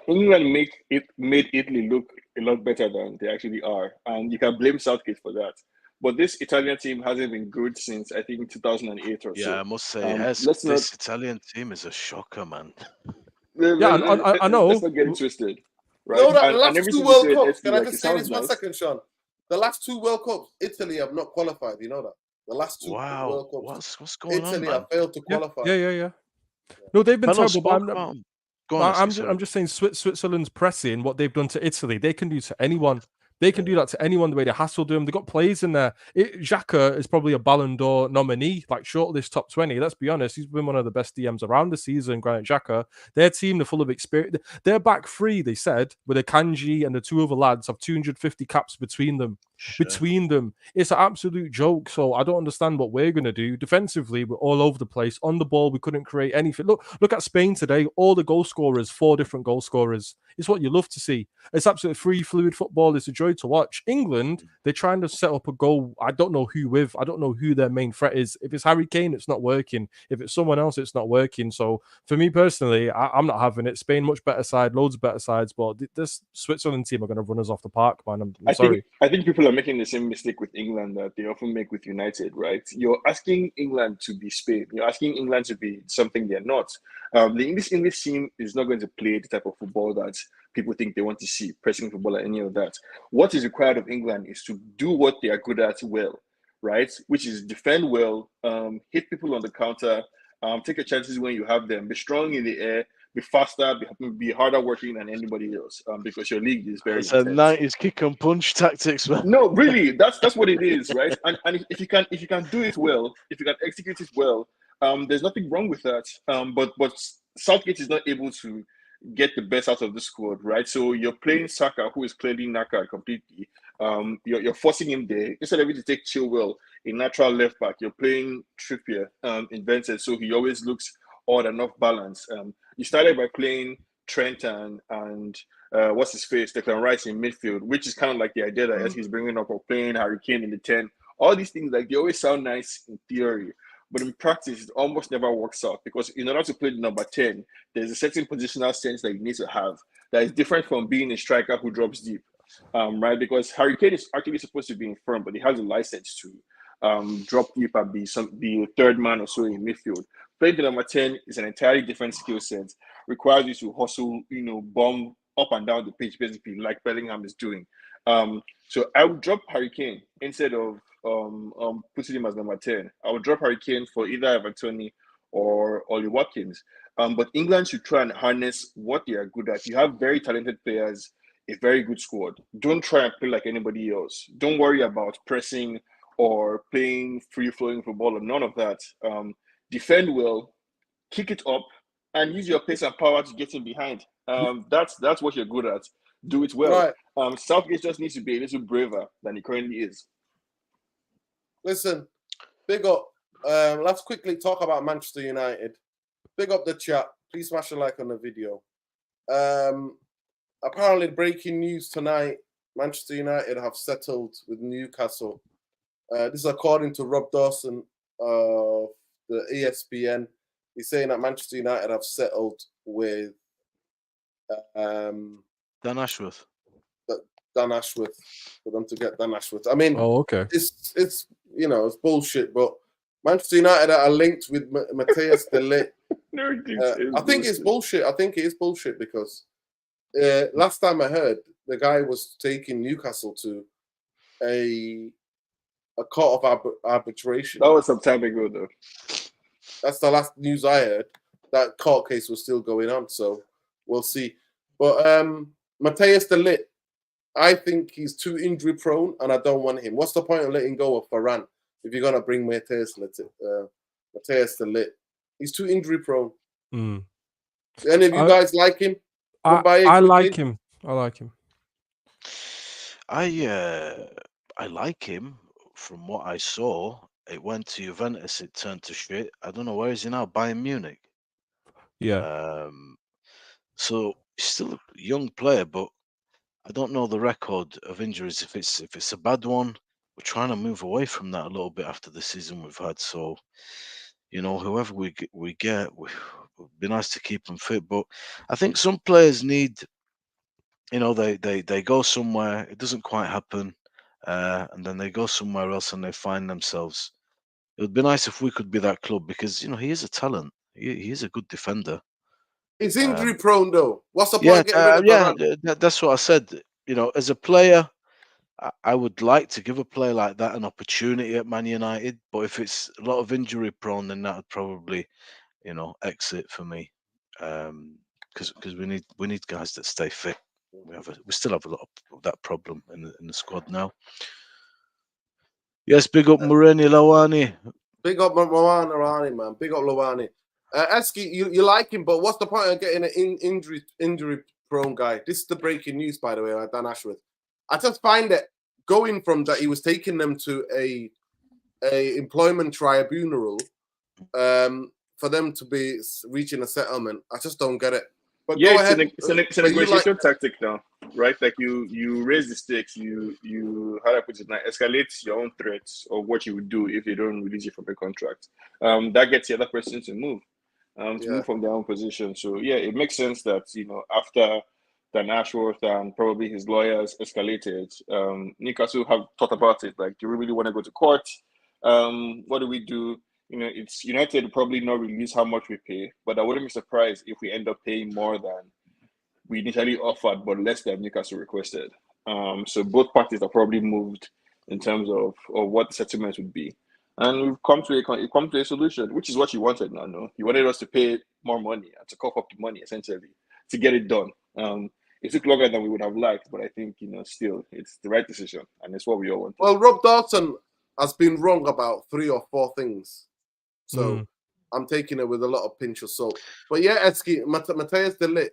S2: made Italy look a lot better than they actually are, and you can blame Southgate for that. But this Italian team hasn't been good since I think 2008 or so.
S3: Yeah, I must say,
S2: Let's not
S3: this Italian team is a shocker, man.
S4: Yeah, I know.
S2: Let's not get it twisted, right?
S1: No, that
S2: And
S1: last
S2: everything
S1: two
S2: we
S1: World
S2: say in
S1: Cups.
S2: Italy,
S1: Can I
S2: like, it
S1: just say
S2: sounds
S1: this 1
S2: nice.
S1: second, Sean? The last 2 World Cups, Italy have not qualified. You know that. The last 2
S3: Wow,
S1: World Cups,
S3: what's going on,
S1: Italy
S3: man?
S1: have failed to qualify.
S4: Yeah. No, they've been
S3: Fellow
S4: terrible. But
S3: spoke about 'em. Go on,
S4: I'm just saying Switzerland's pressing, what they've done to Italy, they can do to anyone. They can do that to anyone the way they hassled them. They got players in there. Xhaka is probably a Ballon d'Or nominee, like shortlist top 20. Let's be honest. He's been one of the best DMs around the season, Granit Xhaka. Their team, they're full of experience. Their back three, they said, with a Kanji and the 2 other lads, have 250 caps between them. It's an absolute joke. So I don't understand what we're going to do. Defensively, we're all over the place. On the ball, we couldn't create anything. Look at Spain today. All the goal scorers, 4 different goal scorers. It's what you love to see. It's absolutely free, fluid football. It's a joy to watch. England, they're trying to set up a goal. I don't know who with. I don't know who their main threat is. If it's Harry Kane, it's not working. If it's someone else, it's not working. So for me personally, I'm not having it. Spain, much better side, loads of better sides. But this Switzerland team are going to run us off the park, man. I'm sorry.
S2: I think people are making the same mistake with England that they often make with United, right? You're asking England to be Spain. You're asking England to be something they're not. The English team is not going to play the type of football that people think they want to see, pressing football or any of that. What is required of England is to do what they are good at well, right? Which is defend well, hit people on the counter, take your chances when you have them, be strong in the air, be faster, be harder working than anybody else, because your league is very
S3: It's a
S2: intense.
S3: 90s kick and punch tactics, man.
S2: No, really, that's what it is, right? And if you can do it well, if you can execute it well, there's nothing wrong with that. But Southgate is not able to get the best out of the squad, right? So you're playing Saka, who is clearly knackered completely. You're forcing him there instead of you to take Chilwell, a natural left back. You're playing Trippier, invented, so he always looks odd and off balance. You started by playing Trent and what's his face, Declan Rice in midfield, which is kind of like the idea that he's bringing up of playing Harry Kane in the 10. All these things, like, they always sound nice in theory, but in practice, it almost never works out because in order to play the number 10, there's a certain positional sense that you need to have that is different from being a striker who drops deep, right? Because Harry Kane is actually supposed to be in front, but he has a license to drop deep and be a third man or so in midfield. Playing the number 10 is an entirely different skill set, requires you to hustle, bomb up and down the pitch, basically, like Bellingham is doing. So I would drop Harry Kane instead of putting him as number 10. I would drop Harry Kane for either Ivan Toney or Ollie Watkins. But England should try and harness what they are good at. You have very talented players, a very good squad. Don't try and play like anybody else. Don't worry about pressing or playing free-flowing football or none of that. Defend well, kick it up, and use your pace and power to get in behind. That's what you're good at. Do it well.
S1: Right.
S2: Southgate just needs to be a little braver than he currently is.
S1: Listen, big up. Let's quickly talk about Manchester United. Big up the chat. Please smash a like on the video. Apparently, breaking news tonight: Manchester United have settled with Newcastle. This is according to Rob Dawson of the ESPN. He's saying that Manchester United have settled with
S3: Dan Ashworth.
S1: Dan Ashworth, for them to get Dan Ashworth. I mean,
S4: okay.
S1: It's it's bullshit, but Manchester United are linked with Matthias de Ligt. I think it's bullshit. I think it is bullshit because last time I heard, the guy was taking Newcastle to a court of arbitration.
S2: That was some time ago, though.
S1: That's the last news I heard. That court case was still going on, so we'll see. But Matthias de Ligt, I think he's too injury prone, and I don't want him. What's the point of letting go of Varane if you're gonna bring Matthias de Ligt? He's too injury prone.
S4: Mm.
S1: Do any of you guys like him?
S4: I like him. I like him.
S3: I like him. From what I saw, it went to Juventus. It turned to shit. I don't know where is he now. Bayern Munich.
S4: Yeah.
S3: So he's still a young player, but I don't know the record of injuries. If it's a bad one, we're trying to move away from that a little bit after the season we've had. So whoever we get, would be nice to keep them fit. But I think some players need, they go somewhere, it doesn't quite happen, and then they go somewhere else and they find themselves. It would be nice if we could be that club because he is a talent. He is a good defender.
S1: He's injury prone though. What's the
S3: Yeah,
S1: point getting rid of Varane?
S3: that's what I said. As a player, I would like to give a player like that an opportunity at Man United, but if it's a lot of injury prone, then that would probably, exit for me. Because we need guys that stay fit. We still have a lot of that problem in the squad now. Yes, big up Moreni Lawani.
S1: Big up Lawani, man. Big up Lawani. Eski, you like him, but what's the point of getting an injury prone guy? This is the breaking news, by the way, like Dan Ashworth. I just find that going from that he was taking them to a employment tribunal for them to be reaching a settlement. I just don't get it. But
S2: yeah,
S1: go ahead.
S2: It's a negotiation tactic now, right? Like you raise the stakes, you how do I put it now, escalate your own threats of what you would do if they don't release you from a contract. That gets the other person to move from their own position. So yeah, it makes sense that after Dan Ashworth and probably his lawyers escalated, Newcastle have thought about it. Like, do we really want to go to court? What do we do? It's United probably not release how much we pay, but I wouldn't be surprised if we end up paying more than we initially offered, but less than Newcastle requested. So both parties are probably moved in terms of what the settlement would be, and we've come to a solution, which is what you wanted. Now, no, you wanted us to pay more money and to cough up the money essentially to get it done. It took longer than we would have liked, but I think still it's the right decision, and it's what we all want.
S1: Well, Rob Dawson has been wrong about 3 or 4 things. So I'm taking it with a lot of pinch of salt. But yeah, Eski, Matthias de Ligt,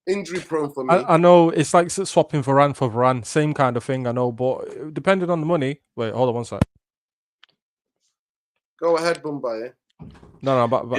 S1: injury prone for me.
S4: I know it's like swapping Varane for Varane, same kind of thing. I know, but depending on the money. Wait, hold on one sec.
S1: Go ahead, Mumbai.
S4: No, but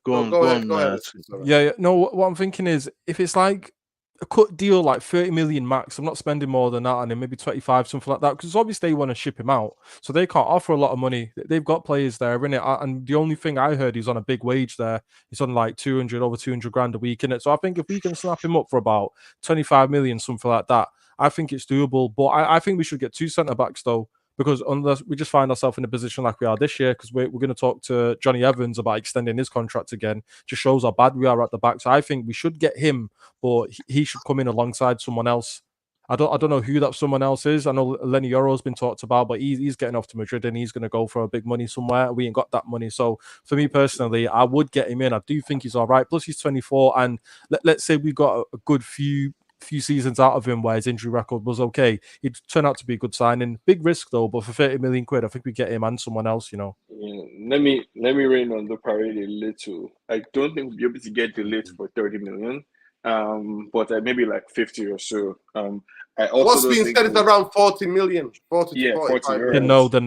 S3: go ahead.
S4: Yeah. No, what I'm thinking is if it's like a cut deal, like 30 million max, I'm not spending more than that, and then maybe 25, something like that, because obviously they want to ship him out, so they can't offer a lot of money. They've got players there, innit? And the only thing I heard, he's on a big wage there. He's on like over 200 grand a week, innit? So I think if we can snap him up for about 25 million, something like that, I think it's doable. But I think we should get 2 centre backs though. Because unless we just find ourselves in a position like we are this year, because we're going to talk to Johnny Evans about extending his contract again, just shows how bad we are at the back. So I think we should get him, but he should come in alongside someone else. I don't know who that someone else is. I know Lenny Yoro's been talked about, but he's getting off to Madrid and he's going to go for a big money somewhere. We ain't got that money. So for me personally, I would get him in. I do think he's all right. Plus he's 24, and let's say we got a good few seasons out of him where his injury record was okay, he'd turn out to be a good signing. Big risk though, but for 30 million quid, I think we get him and someone else.
S2: Yeah, let me rain on the parade a little. I don't think we'll be able to get the late for 30 million. But maybe like 50 or so. I also
S1: what's being said is around 40 million. 40 to 45 million.
S4: Then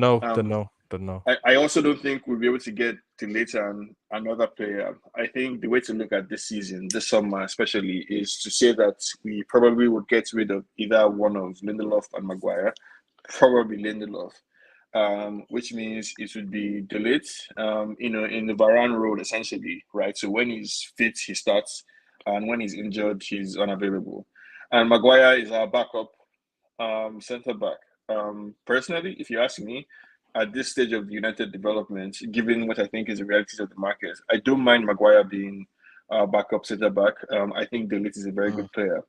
S4: no.
S2: I also don't think we'll be able to get the later and another player. I think the way to look at this season, this summer especially, is to say that we probably would get rid of either one of Lindelof and Maguire, probably Lindelof, which means it would be De Ligt, in the Varane role essentially, right? So when he's fit, he starts, and when he's injured, he's unavailable. And Maguire is our backup centre back. Personally, if you ask me, at this stage of United development, given what I think is the realities of the market, I don't mind Maguire being backup centre back. I think De Ligt is a very good player,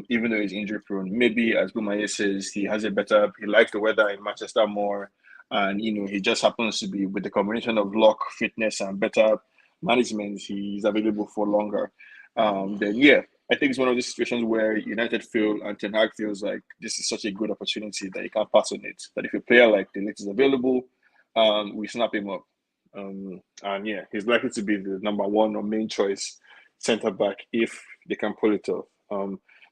S2: even though he's injury prone. Maybe, as Bumaye says, he likes the weather in Manchester more, and he just happens to be, with the combination of luck, fitness, and better management, he's available for longer. Then yeah, I think it's one of those situations where United feel and Ten Hag feels like this is such a good opportunity that you can't pass on it. That if a player like De Ligt is available, we snap him up. And yeah, he's likely to be the number one or main choice centre back if they can pull it off.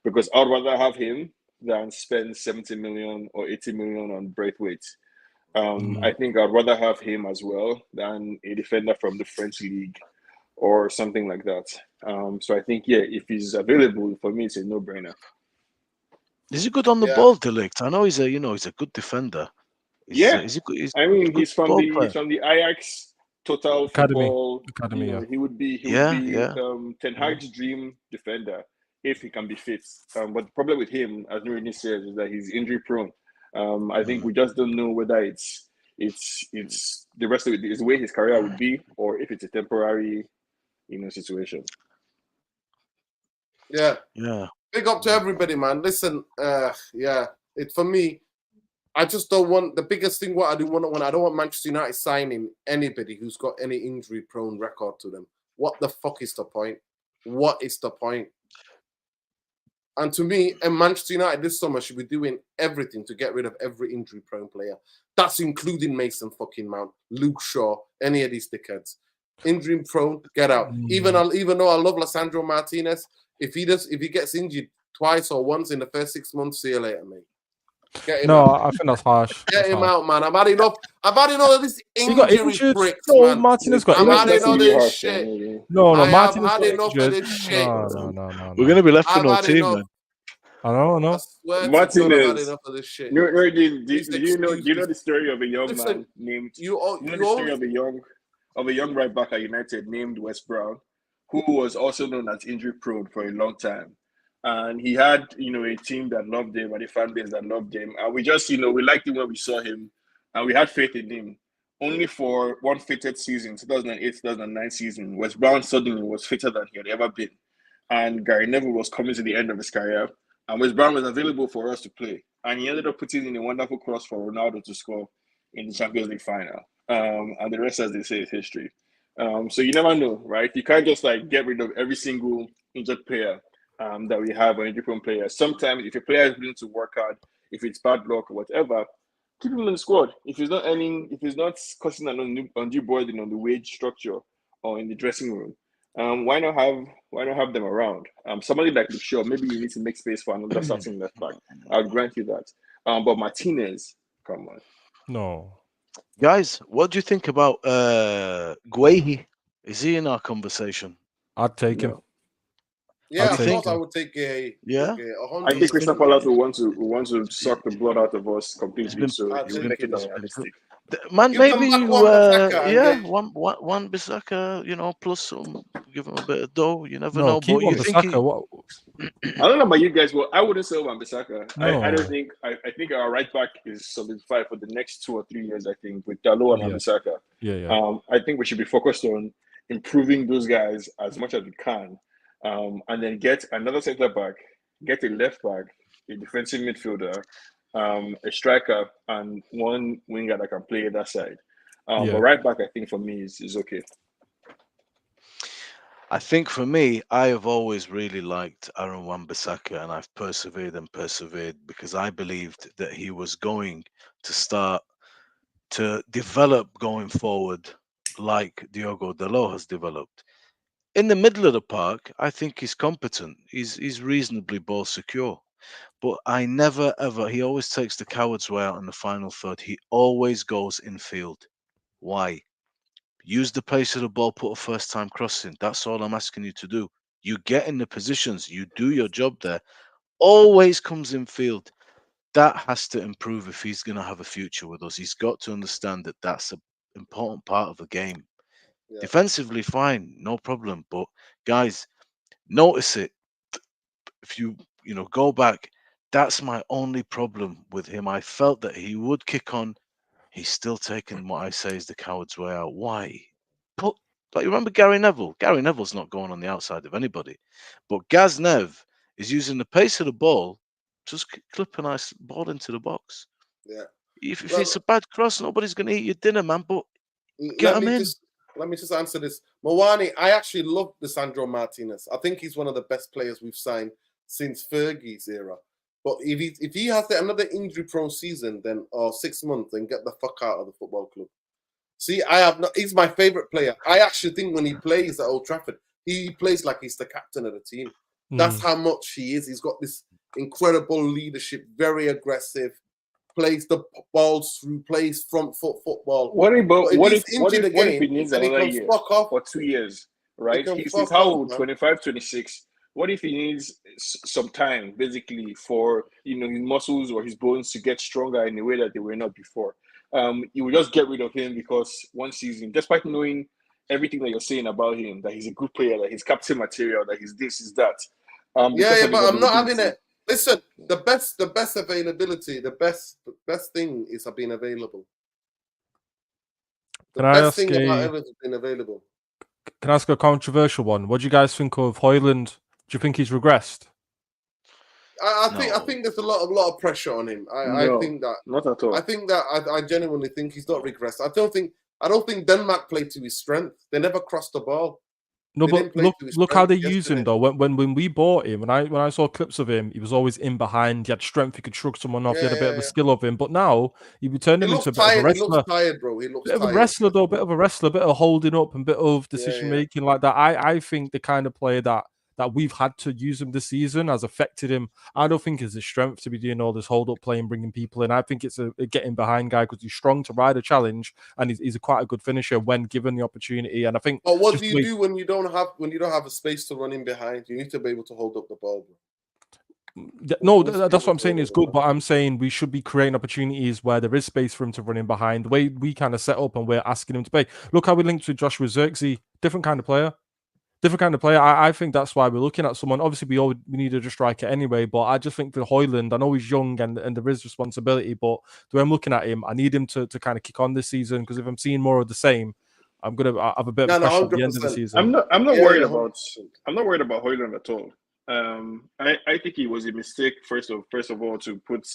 S2: Because I'd rather have him than spend 70 million or 80 million on Braithwaite. I think I'd rather have him as well than a defender from the French league or something like that. So I think, yeah, if he's available, for me, it's a no-brainer.
S3: Is he good on the
S1: Yeah.
S3: ball, Delict? I know he's a good defender.
S2: Yeah,
S3: Is he good? He's
S2: I
S3: a
S2: mean,
S3: good ball player.
S2: he's from the Ajax Total
S4: Academy.
S2: Football.
S4: Yeah.
S2: He would be
S3: Yeah.
S2: Ten Hag's dream defender if he can be fit. But the problem with him, as Nurini says, is that he's injury prone. I think we just don't know whether it's the rest of it is the way his career would be, or if it's a temporary, situation.
S1: Yeah.
S3: Yeah.
S1: Big up to everybody, man. Listen, yeah, it for me. I just don't want the biggest thing. What I do want when I don't want Manchester United signing anybody who's got any injury-prone record to them. What the fuck is the point? What is the point? And to me, and Manchester United this summer should be doing everything to get rid of every injury-prone player. That's including Mason fucking Mount, Luke Shaw, any of these dickheads. Injury-prone, get out. Even though I love Lissandro Martinez, if he gets injured twice or once in the first 6 months, see you later, mate. Get him out.
S4: I think that's harsh.
S1: Get him out, man. I've had enough of this
S4: He got
S1: injury
S4: injured.
S1: pricks,
S4: No,
S1: man.
S4: Martinez got
S1: I've had
S4: injured.
S2: That's
S1: enough of
S2: really
S1: this
S2: harsh,
S1: shit.
S2: man.
S4: No,
S1: I have
S4: Martinez
S1: had
S4: got
S1: enough
S4: injured.
S1: of this shit.
S4: No.
S3: We're gonna be left with
S1: I've
S3: no
S1: had
S3: team,
S1: enough.
S3: man.
S4: I
S1: I swear to God, I've had
S2: Martinez.
S1: enough of this shit.
S2: Do
S1: These
S2: you know
S1: excuses.
S2: the story of a young
S1: Listen,
S2: man named
S1: You
S2: the story
S1: always
S2: of a young right back at United named Wes Brown, who was also known as injury prone for a long time. And he had, a team that loved him and a fan base that loved him. And we just, we liked him when we saw him and we had faith in him. Only for one fated season, 2008-2009 season, Wes Brown suddenly was fitter than he had ever been. And Gary Neville was coming to the end of his career. And Wes Brown was available for us to play. And he ended up putting in a wonderful cross for Ronaldo to score in the Champions League final. And the rest, as they say, is history. So you never know, right? You can't just get rid of every single injured player that we have, or injury prone player. Sometimes, if a player is willing to work hard, if it's bad luck or whatever, keep him in the squad. If he's not causing an undue burden on the wage structure or in the dressing room, why not have them around? Somebody like Luke Shaw, maybe you need to make space for another starting left back. I'll grant you that. But Martinez, come on.
S4: No.
S3: Guys, what do you think about Guehi? Is he in our conversation?
S4: I'd take him.
S1: Yeah,
S4: I'd
S1: of
S4: take
S1: course I
S4: him.
S1: would take a
S3: Yeah?
S2: I think Crystal Palace will want to suck the blood out of us completely,
S3: been-
S2: so
S1: I'd
S2: he'll
S1: take
S2: make it
S1: him.
S2: unrealistic.
S3: Man,
S1: Give them
S3: maybe
S1: back
S3: you,
S1: Wan-Bissaka and get-
S3: one Bissaka, plus some, give him a bit of dough. You never
S4: No,
S3: know.
S4: keep
S3: But you think
S4: Wan-Bissaka. What?
S2: I don't know about you guys, but I wouldn't sell Wan-Bissaka.
S4: No.
S2: I don't think. I think our right back is solidified for the next 2 or 3 years. I think with Dalot and
S4: Yeah.
S2: Wan-Bissaka.
S4: Yeah.
S2: I think we should be focused on improving those guys as much as we can, and then get another centre back, get a left back, a defensive midfielder, a striker, and one winger that can play that side.
S4: Yeah.
S2: But right back, I think for me is okay.
S3: I think for me, I have always really liked Aaron Wan-Bissaka, and I've persevered because I believed that he was going to start to develop going forward like Diogo Dalot has developed. In the middle of the park, I think he's competent. He's reasonably ball secure. But I never ever, he always takes the coward's way out in the final third. He always goes infield. Why? Use the pace of the ball, put a first time crossing. That's all I'm asking you to do. You get in the positions, you do your job there. Always comes in field. That has to improve if he's going to have a future with us. He's got to understand that that's an important part of the game.
S1: Yeah.
S3: Defensively, fine, no problem. But guys, notice it. If you go back, that's my only problem with him. I felt that he would kick on. He's still taking what I say is the coward's way out. Why? But like, you remember Gary Neville? Gary Neville's not going on the outside of anybody. But Gaz Nev is using the pace of the ball, just clip a nice ball into the box.
S1: Yeah.
S3: If
S1: Well,
S3: it's a bad cross, nobody's going to eat your dinner, man. But get him in.
S1: Let me just answer this. Mawani, I actually love Lissandro Martinez. I think he's one of the best players we've signed since Fergie's era. But if he has another injury-prone season, then or 6 months, then get the fuck out of the football club. See, he's my favorite player. I actually think when he plays at Old Trafford, he plays like he's the captain of the team. That's how much he is. He's got this incredible leadership, very aggressive, plays the balls through, plays front foot football.
S2: What if
S1: he needs
S2: he needs
S1: then he
S2: another
S1: can
S2: year
S1: fuck off.
S2: or 2 years, right?
S1: can
S2: He's
S1: fuck
S2: how
S1: off,
S2: old?
S1: man.
S2: 25, 26. What if he needs some time, basically, for his muscles or his bones to get stronger in a way that they were not before? You will just get rid of him because one season, despite knowing everything that you're saying about him, that he's a good player, that he's captain material, that he's this, is that.
S1: Yeah, but I'm not having
S2: availability.
S1: it. Listen, the best availability, the best thing is being available. The
S4: Can I
S1: best
S4: ask
S1: thing about
S4: a
S1: Evans is being available.
S4: can I ask a controversial one? What do you guys think of Højlund? Do you think he's regressed?
S1: I
S3: No.
S1: think there's a lot of pressure on him. I
S2: No,
S1: think that
S2: not at all.
S1: I genuinely think he's not regressed. I don't think Denmark played to his strength. They never crossed the ball.
S4: No,
S1: They
S4: but
S1: didn't play
S4: look
S1: to his
S4: look how they
S1: strength
S4: use him
S1: yesterday.
S4: though. When we bought him, when I saw clips of him, he was always in behind. He had strength. He could shrug someone off. He had a bit of a skill of him. But now you turn
S1: He
S4: him
S1: looks
S4: into a bit of a
S1: tired. He looks
S4: wrestler.
S1: tired, bro. He looks
S4: Bit of a
S1: tired.
S4: wrestler though, bit of a wrestler, bit of holding up and bit of decision
S1: Yeah.
S4: making like that. I think the kind of player that we've had to use him this season has affected him. I don't think it's his strength to be doing all this hold up play and bringing people in. I think it's a getting behind guy because he's strong to ride a challenge and he's quite a good finisher when given the opportunity. And I think.
S1: But what
S4: just
S1: do
S4: the
S1: you
S4: way-
S1: do when you don't have a space to run in behind? You need to be able to hold up the ball, bro.
S4: No,
S1: Who's
S4: that's what
S1: able
S4: I'm
S1: to
S4: saying.
S1: hold
S4: It's
S1: up the
S4: good, but I'm saying we should be creating opportunities where there is space for him to run in behind. The way we kind of set up and we're asking him to play. Look how we linked with Joshua Zirkzee. Different kind of player. Different kind of player. I think that's why we're looking at someone. Obviously, we needed a striker anyway, but I just think for Højlund, I know he's young and there is responsibility, but the way I'm looking at him, I need him to kind of kick on this season because if I'm seeing more of the same, I'm gonna have a bit of question at the end of the
S1: 100%.
S4: season.
S2: I'm not
S1: Yeah,
S2: worried
S1: yeah,
S2: about
S1: 100%.
S2: I'm not worried about Højlund at all. I think it was a mistake first of all to put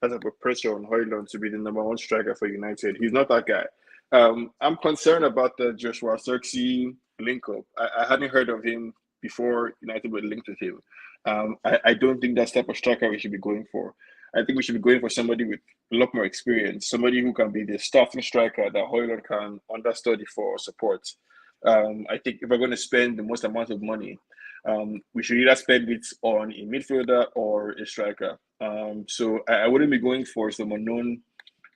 S2: that type of pressure on Højlund to be the number one striker for United. He's not that guy. I'm concerned about the Joshua Zirkzee link up. I hadn't heard of him before United were linked with him. I don't think that's the type of striker we should be going for. I think we should be going for somebody with a lot more experience, somebody who can be the starting striker that Højlund can understudy for support. I think if we're going to spend the most amount of money, we should either spend it on a midfielder or a striker. So I wouldn't be going for some unknown,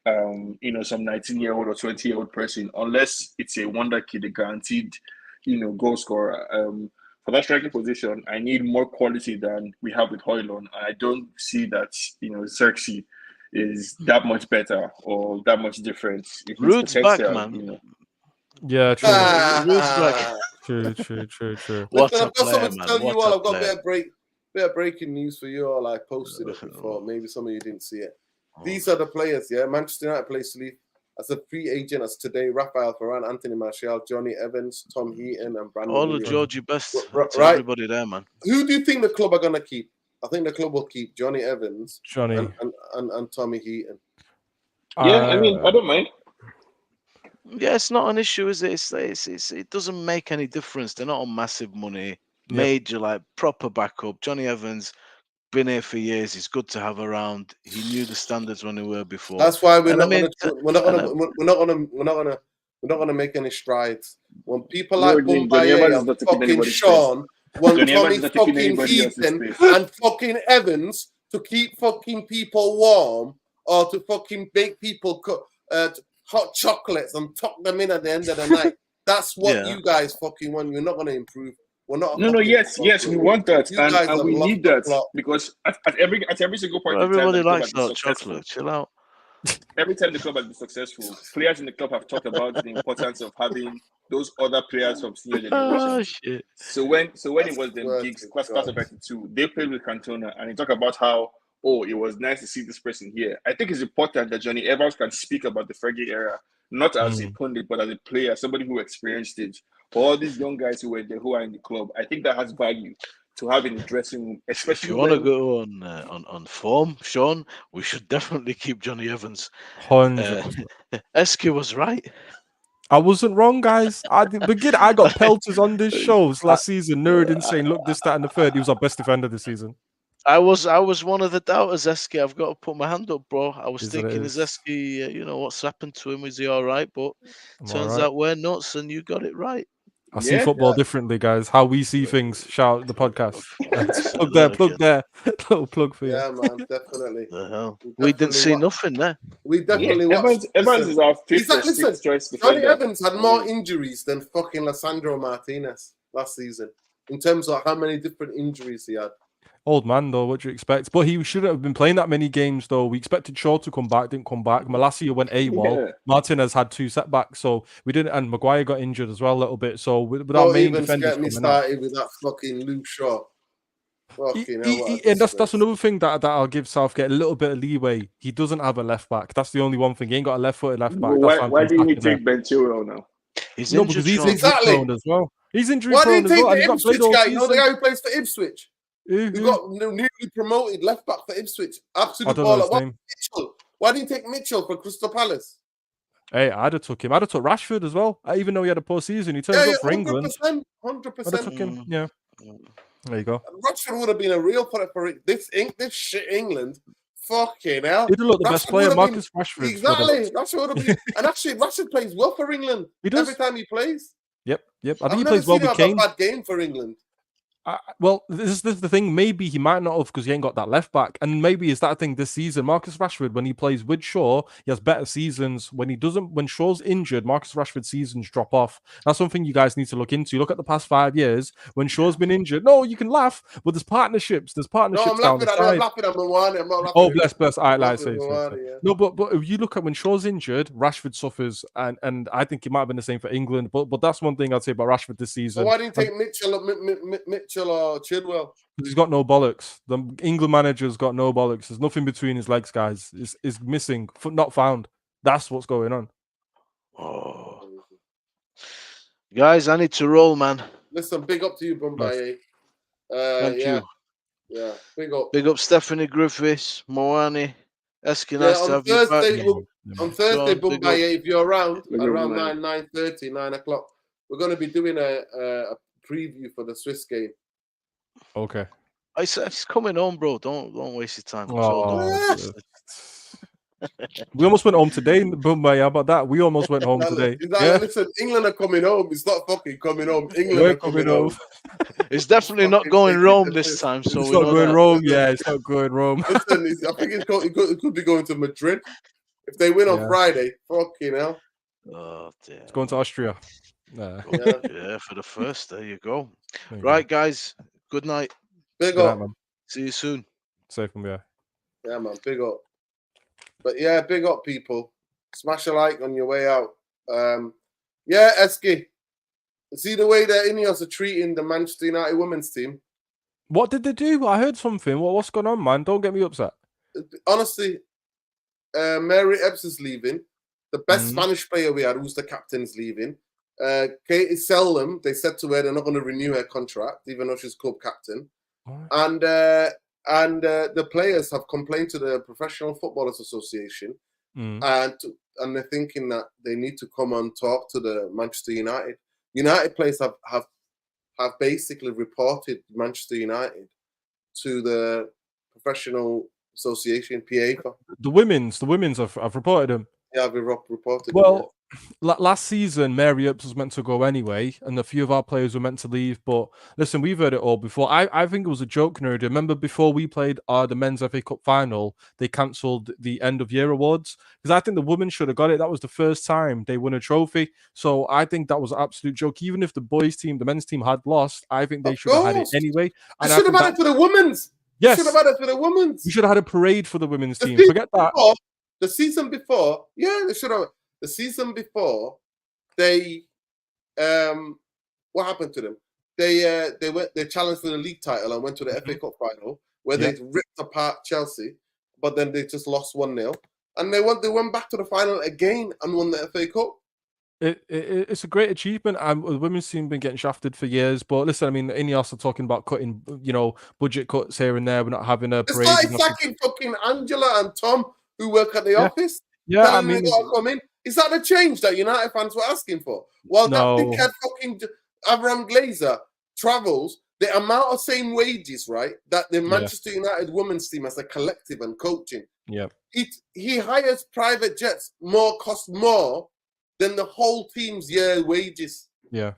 S2: some 19-year-old or 20-year-old person, unless it's a wonder kid, a guaranteed, goal scorer. For that striking position, I need more quality than we have with Højlund. I don't see that, Xerxes is that much better or that much different. If his
S3: Rude's back,
S2: potential,
S3: man.
S4: Yeah, true.
S3: Rude's back.
S4: True.
S3: What
S1: Listen,
S3: a
S1: I've got
S3: player,
S1: something to
S3: man.
S1: tell you
S3: What
S1: all.
S3: a
S1: I've got
S3: player.
S1: a bit of breaking news for you all. I posted it before. Maybe some of you didn't see it. These are the players, yeah. Manchester United plays to leave as a free agent as today. Rafael Varane, Anthony Martial, Johnny Evans, Tom Heaton, and Brandon
S3: All of
S1: Williams.
S3: Georgie best to
S1: Right.
S3: everybody there, man.
S1: Who do you think the club are gonna keep? I think the club will keep Johnny Evans
S4: Johnny.
S1: and Tommy Heaton.
S2: Yeah, I mean, I don't mind.
S3: Yeah, it's not an issue, is it? It doesn't make any difference. They're not on massive money. Major, like proper backup. Johnny Evans, been here for years. He's good to have around. He knew the standards when they were before.
S1: That's why we're
S3: And
S1: not
S3: I mean,
S1: gonna make any strides. When people
S2: No,
S1: like
S2: Johnny
S1: Boumbaye
S2: Evans is
S1: and
S2: not taking
S1: fucking
S2: anybody's
S1: Sean, want
S2: Johnny Evans
S1: Tommy
S2: is not taking
S1: fucking
S2: anybody else's
S1: Heaton
S2: space.
S1: and fucking Evans to keep fucking people warm or to fucking bake people hot chocolates and tuck them in at the end of the night. That's what you guys fucking want. You're not gonna improve. We're not.
S2: No, yes, we want that,
S1: You guys
S2: and
S1: have
S2: we
S1: lost
S2: need
S1: the
S2: that
S1: plot.
S2: because at every single point in time
S3: everybody
S2: that the club
S3: likes
S2: has been
S3: hot
S2: successful,
S3: chocolate. Chill out.
S2: every time the club has been successful, players in the club have talked about the importance of having those other players from senior
S3: Oh
S2: generations.
S3: shit!
S2: So when it was them gigs, class of 92, they played with Cantona, and they talk about how it was nice to see this person here. I think it's important that Johnny Evans can speak about the Fergie era, not as a pundit, but as a player, somebody who experienced it. For all these young guys who are in the club, I think that has value to have in the dressing room, especially
S3: If you want to go on form, Sean, we should definitely keep Johnny Evans.
S4: 100%.
S3: Esky was right.
S4: I wasn't wrong, guys. I got pelters on this show last season. Nuruddin saying, "Look, this, that, and the third." He was our best defender this season.
S3: I was one of the doubters, Esky. I've got to put my hand up, bro. I was thinking, is Esky, what's happened to him? Is he all right? But turns out we're nuts, and you got it right.
S4: I see football differently, guys. How we see things. Shout out the podcast. Plug there. Little plug for you.
S1: Yeah, man, definitely.
S3: The hell? We didn't see nothing there.
S1: We definitely watched.
S2: Evans is our fifth or sixth choice
S1: Johnny
S2: defender.
S1: Evans had more injuries than fucking Lissandro Martinez. last season in terms of how many different injuries he had.
S4: Old man, though, what do you expect? But he shouldn't have been playing that many games, though. We expected Shaw to come back, didn't come back. Malacia went AWOL.
S2: Yeah.
S4: Martinez had 2 setbacks, so we didn't. And Maguire got injured as well a little bit. So with our
S1: Don't
S4: main
S1: even
S4: defenders
S1: get me
S4: coming out,
S1: started with that fucking Luke Shaw. Fucking hell, what a
S4: and that's
S1: disgrace.
S4: another thing that I'll give Southgate a little bit of leeway. He doesn't have a left back. That's the only one thing. He ain't got a left-footed left back. That's
S2: Why didn't he
S4: sacking there.
S2: take Ben Chilwell now?
S3: He's
S4: No,
S3: injured,
S4: because he's
S3: Sean.
S4: injury
S1: Exactly.
S4: prone as well. He's injury
S1: Why do you
S4: prone as
S1: take
S4: well. And he's
S1: the
S4: not played
S1: Ipswich
S4: all
S1: guy? You know the
S4: season.
S1: guy who plays for Ipswich?
S4: Who?
S1: You got newly promoted left back for Ipswich.
S4: I
S1: Absolute
S4: don't know
S1: baller.
S4: his
S1: Why
S4: name.
S1: Mitchell? Why didn't you take Mitchell for Crystal Palace?
S4: Hey, I'd have took him. I'd have took Rashford as well. Even though he had a poor season, he turns
S1: Yeah,
S4: up for England.
S1: 100%.
S4: I'd have
S1: 100%.
S4: took him. Yeah. There you go.
S1: Rashford would have been a real threat for it. This shit England. Fucking hell.
S4: He'd look the best
S1: Rashford
S4: player,
S1: would have
S4: Marcus Rashford.
S1: Exactly. Rashford would have been. And actually, Rashford plays well for England.
S4: He does.
S1: Every time he plays.
S4: Yep. I
S1: I've
S4: think he
S1: never
S4: plays well
S1: seen him
S4: with
S1: have
S4: Kane.
S1: a bad game for England.
S4: Well, this is the thing. Maybe he might not have because he ain't got that left back, and maybe it's that thing this season. Marcus Rashford, when he plays with Shaw, he has better seasons. When he doesn't, when Shaw's injured, Marcus Rashford's seasons drop off. That's something you guys need to look into. Look at the past 5 years when Shaw's been injured. No, you can laugh, but there's partnerships. There's
S1: No,
S4: partnerships
S1: I'm
S4: down
S1: laughing
S4: the
S1: at
S4: side.
S1: I'm laughing at Mawani. I'm not laughing
S4: Oh,
S1: at
S4: bless. I like
S1: laughing at Mawani, yeah.
S4: No, but if you look at when Shaw's injured, Rashford suffers, and I think it might have been the same for England. But that's one thing I'd say about Rashford this
S1: So
S4: season.
S1: why didn't you take Mitchell or Chilwell?
S4: He's got no bollocks. The England manager's got no bollocks. There's nothing between his legs, guys. Is missing, not found. That's what's going on.
S3: Oh. Guys, I need to roll, man.
S1: Listen, big up to you, Bombay.
S3: Thank you.
S1: Yeah, big up.
S3: Big up Stephanie Griffiths, Moani. Esky,
S1: Yeah,
S3: nice to
S1: on
S3: have you back.
S1: Thursday, on Thursday,
S3: Sean, big
S1: Bombay, if you're around,
S2: Big up,
S1: around
S2: man.
S1: 9:30, 9 o'clock, we're going to be doing a preview for the Swiss game.
S4: Okay.
S3: He's coming home, bro. Don't waste your time.
S4: Oh, we almost went home today, Bombay. How about that? We almost went home today. Yeah,
S1: Listen, England are coming home. It's not fucking coming home. England
S4: we're
S1: are coming home.
S3: It's definitely not
S1: Fucking
S3: going
S1: take
S3: Rome
S1: it
S3: this
S1: to-
S3: time. So
S4: it's
S3: we
S4: not
S3: know
S4: going
S3: that.
S4: Rome. Yeah, it's not going Rome.
S1: Listen, I think it could be going to Madrid. If they win on
S4: Yeah.
S1: Friday, fucking hell.
S3: Oh, dear.
S4: It's going to Austria.
S1: Yeah.
S3: Yeah, for the first. There you go.
S4: There you go.
S3: Right, guys. Good night.
S1: Big
S4: Good night,
S1: up.
S4: man.
S3: See you soon.
S4: Safe from here.
S1: Yeah, man, big up. But yeah, big up, people. Smash a like on your way out. Yeah, Esky. See the way that Ineos are treating the Manchester United women's team?
S4: What did they do? I heard something. What's going on, man? Don't get me upset.
S1: Honestly, Mary Epps is leaving. The best
S4: Mhm.
S1: Spanish player we had, who's the captain, is leaving. Katie Seldom, they said to her they're not going to renew her contract, even though she's club captain.
S4: What?
S1: And the players have complained to the Professional Footballers Association,
S4: Mm.
S1: and they're thinking that they need to come and talk to the Manchester United. United players have basically reported Manchester United to the Professional Association, PA.
S4: The women's have reported him.
S1: Yeah, we reported.
S4: Well, last season, Mary Earps was meant to go anyway, and a few of our players were meant to leave. But listen, we've heard it all before. I think it was a joke, Nerd. Remember before we played the men's FA Cup final, they cancelled the end of year awards because I think the women should have got it. That was the first time they won a trophy. So I think that was an absolute joke. Even if the boys' team, the men's team had lost, I think they
S1: Of
S4: should have had it
S1: course.
S4: anyway.
S1: They
S4: And I
S1: should have
S4: think
S1: had it for the women's.
S4: yes,
S1: Should have had it for the women's.
S4: we should have had a parade for the women's
S1: The
S4: team.
S1: season
S4: Forget that.
S1: before- The season before, yeah, they should have. The season before, they what happened to them? They challenged for the league title and went to the FA Cup final where they ripped apart Chelsea, but then they just lost 1-0. And they went back to the final again and won the FA Cup.
S4: It's a great achievement. The women's team been getting shafted for years, but listen, I mean, Ineos are talking about cutting, budget cuts here and there. We're not having a
S1: They
S4: parade.
S1: started sacking fucking Angela and Tom, who work at the office.
S4: Yeah, I
S1: Telling them
S4: mean,
S1: they gotta come in. Is that the change that United fans were asking for? Well,
S4: No.
S1: that dickhead fucking Avram Glazer travels the amount of same wages, right? That the Manchester United women's team as a collective and coaching.
S4: yeah,
S1: He hires private jets cost more than the whole team's year wages.
S4: yeah.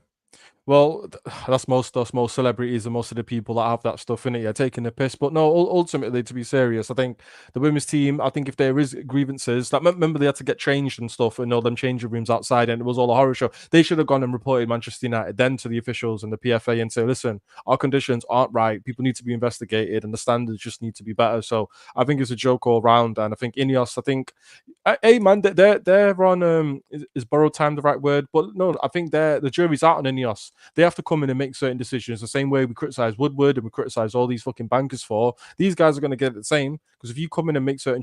S4: Well, that's most celebrities and most of the people that have that stuff in it, yeah, taking the piss. But no, ultimately, to be serious, I think the women's team, I think if there is grievances, that remember they had to get changed and stuff, and all them changing rooms outside, and it was all a horror show. They should have gone and reported Manchester United then to the officials and the PFA and say, listen, our conditions aren't right. People need to be investigated, and the standards just need to be better. So I think it's a joke all round, and I think Ineos, I think. Hey man, they're on is borrowed time the right word? But no, I think the jury's out on Ineos. They have to come in and make certain decisions. The same way we criticize Woodward and we criticize all these fucking bankers for. These guys are going to get the same, because if you come in and make certain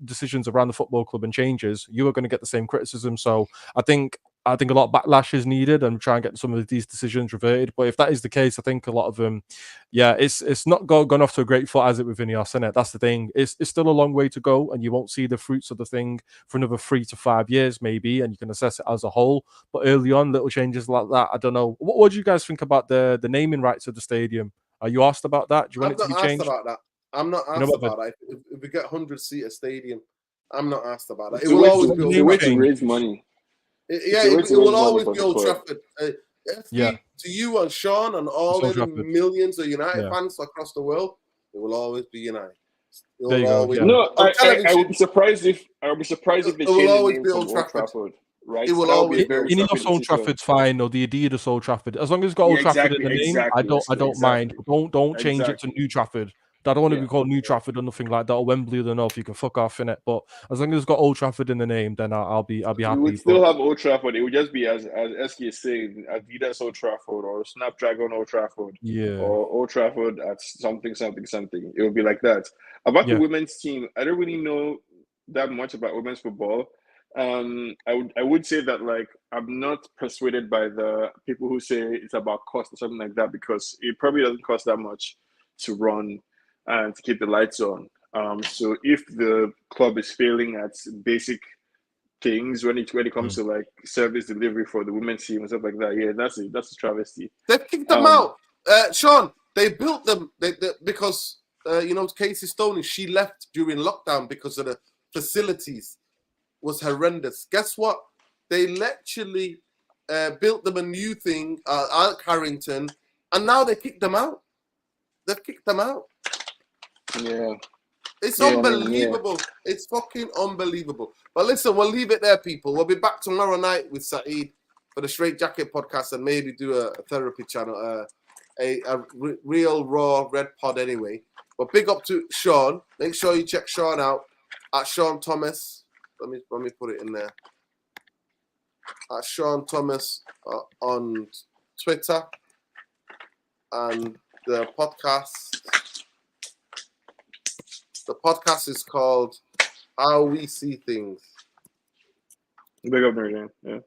S4: decisions around the football club and changes, you are going to get the same criticism. So I think a lot of backlash is needed and try and get some of these decisions reverted. But if that is the case, I think a lot of them, yeah, it's not gone off to a great foot, has it, with Ineos, isn't it? That's the thing. It's still a long way to go, and you won't see the fruits of the thing for another 3 to 5 years, maybe, and you can assess it as a whole. But early on, little changes like that, I don't know. What do you guys think about the naming rights of the stadium? Are you asked about that? Do you want it to be changed?
S1: About that. I'm not asked about that. If we get 100-seater stadium, I'm not asked about that.
S2: It will always be a way to raise money.
S1: It will always be Old Trafford.
S4: Yeah.
S1: To you and Sean and all the millions of United fans across the world, it will always be United.
S4: There you go. Yeah.
S2: No, I would be surprised if they change the name from Old Trafford. Right?
S1: It will always be
S4: Ineos Old Trafford's fine, or the Adidas Old Trafford. As long as it's got Old Trafford in the name, I don't mind. Don't change it to New Trafford. I don't want to be called New Trafford or nothing like that, or Wembley or the North. You can fuck off in it. But as long as it's got Old Trafford in the name, then I'll be happy.
S2: We would still have Old Trafford. It would just be as Eski is saying, Adidas Old Trafford or Snapdragon Old Trafford, or Old Trafford at something. It would be like that. About the women's team, I don't really know that much about women's football. I would say that, like, I'm not persuaded by the people who say it's about cost or something like that, because it probably doesn't cost that much to run and to keep the lights on. So if the club is failing at basic things when it comes to like service delivery for the women's team and stuff like that, yeah, that's a travesty.
S1: They've kicked them out, Sean. They built them because Casey Stoney, she left during lockdown because of the facilities was horrendous. Guess what? They literally built them a new thing at Carrington, and now they kicked them out. They've kicked them out.
S2: Yeah.
S1: It's unbelievable. Yeah. It's fucking unbelievable. But listen, we'll leave it there, people. We'll be back tomorrow night with Saeed for the Straight Jacket podcast, and maybe do a therapy channel, a real raw red pod anyway. But big up to Sean. Make sure you check Sean out at Sean Thomas. Let me put it in there. At Sean Thomas on Twitter. And the podcast is called How We See Things.
S2: Big up there, yeah.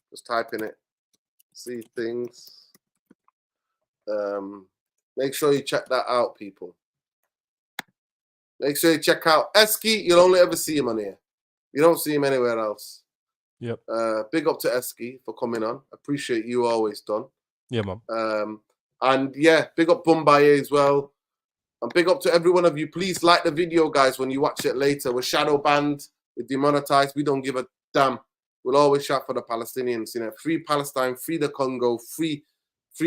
S1: Just type in it. See Things. Make sure you check that out, people. Make sure you check out Eski. You'll only ever see him on here. You don't see him anywhere else.
S4: Yep.
S1: Big up to Eski for coming on. Appreciate you always done.
S4: Yeah, man.
S1: And yeah, big up Bombay as well. And big up to every one of you. Please like the video, guys, when you watch it later. We're shadow banned. We're demonetized. We don't give a damn. We'll always shout for the Palestinians. Free Palestine, free the Congo, free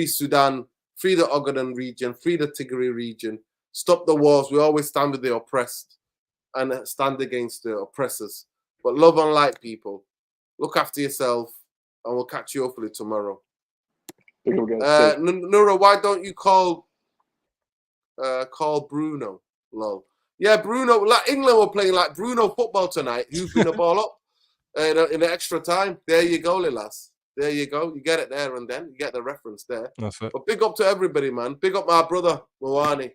S1: Sudan, free the Ogaden region, free the Tigray region. Stop the wars. We always stand with the oppressed and stand against the oppressors. But love and light, people. Look after yourself, and we'll catch you hopefully tomorrow. Nura, why don't you call Bruno? Lol. Yeah, Bruno. Like England were playing like Bruno football tonight. Hooping the ball up in the extra time. There you go, Lilas. There you go. You get it there and then. You get the reference there.
S4: That's it.
S1: But big up to everybody, man. Big up my brother, Mwani.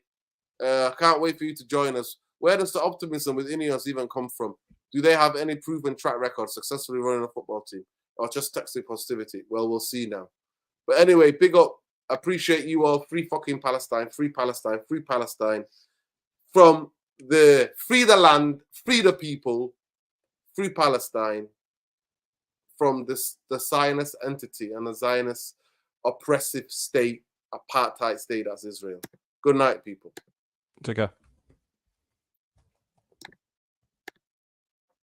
S1: I can't wait for you to join us. Where does the optimism with Ineos even come from? Do they have any proven track record successfully running a football team? Or just toxic positivity? Well, we'll see now. But anyway, big up. Appreciate you all. Free fucking Palestine. Free Palestine. Free Palestine. From the free the land, free the people, free Palestine. From the Zionist entity and the Zionist oppressive state, apartheid state as Israel. Good night, people.
S4: Take care.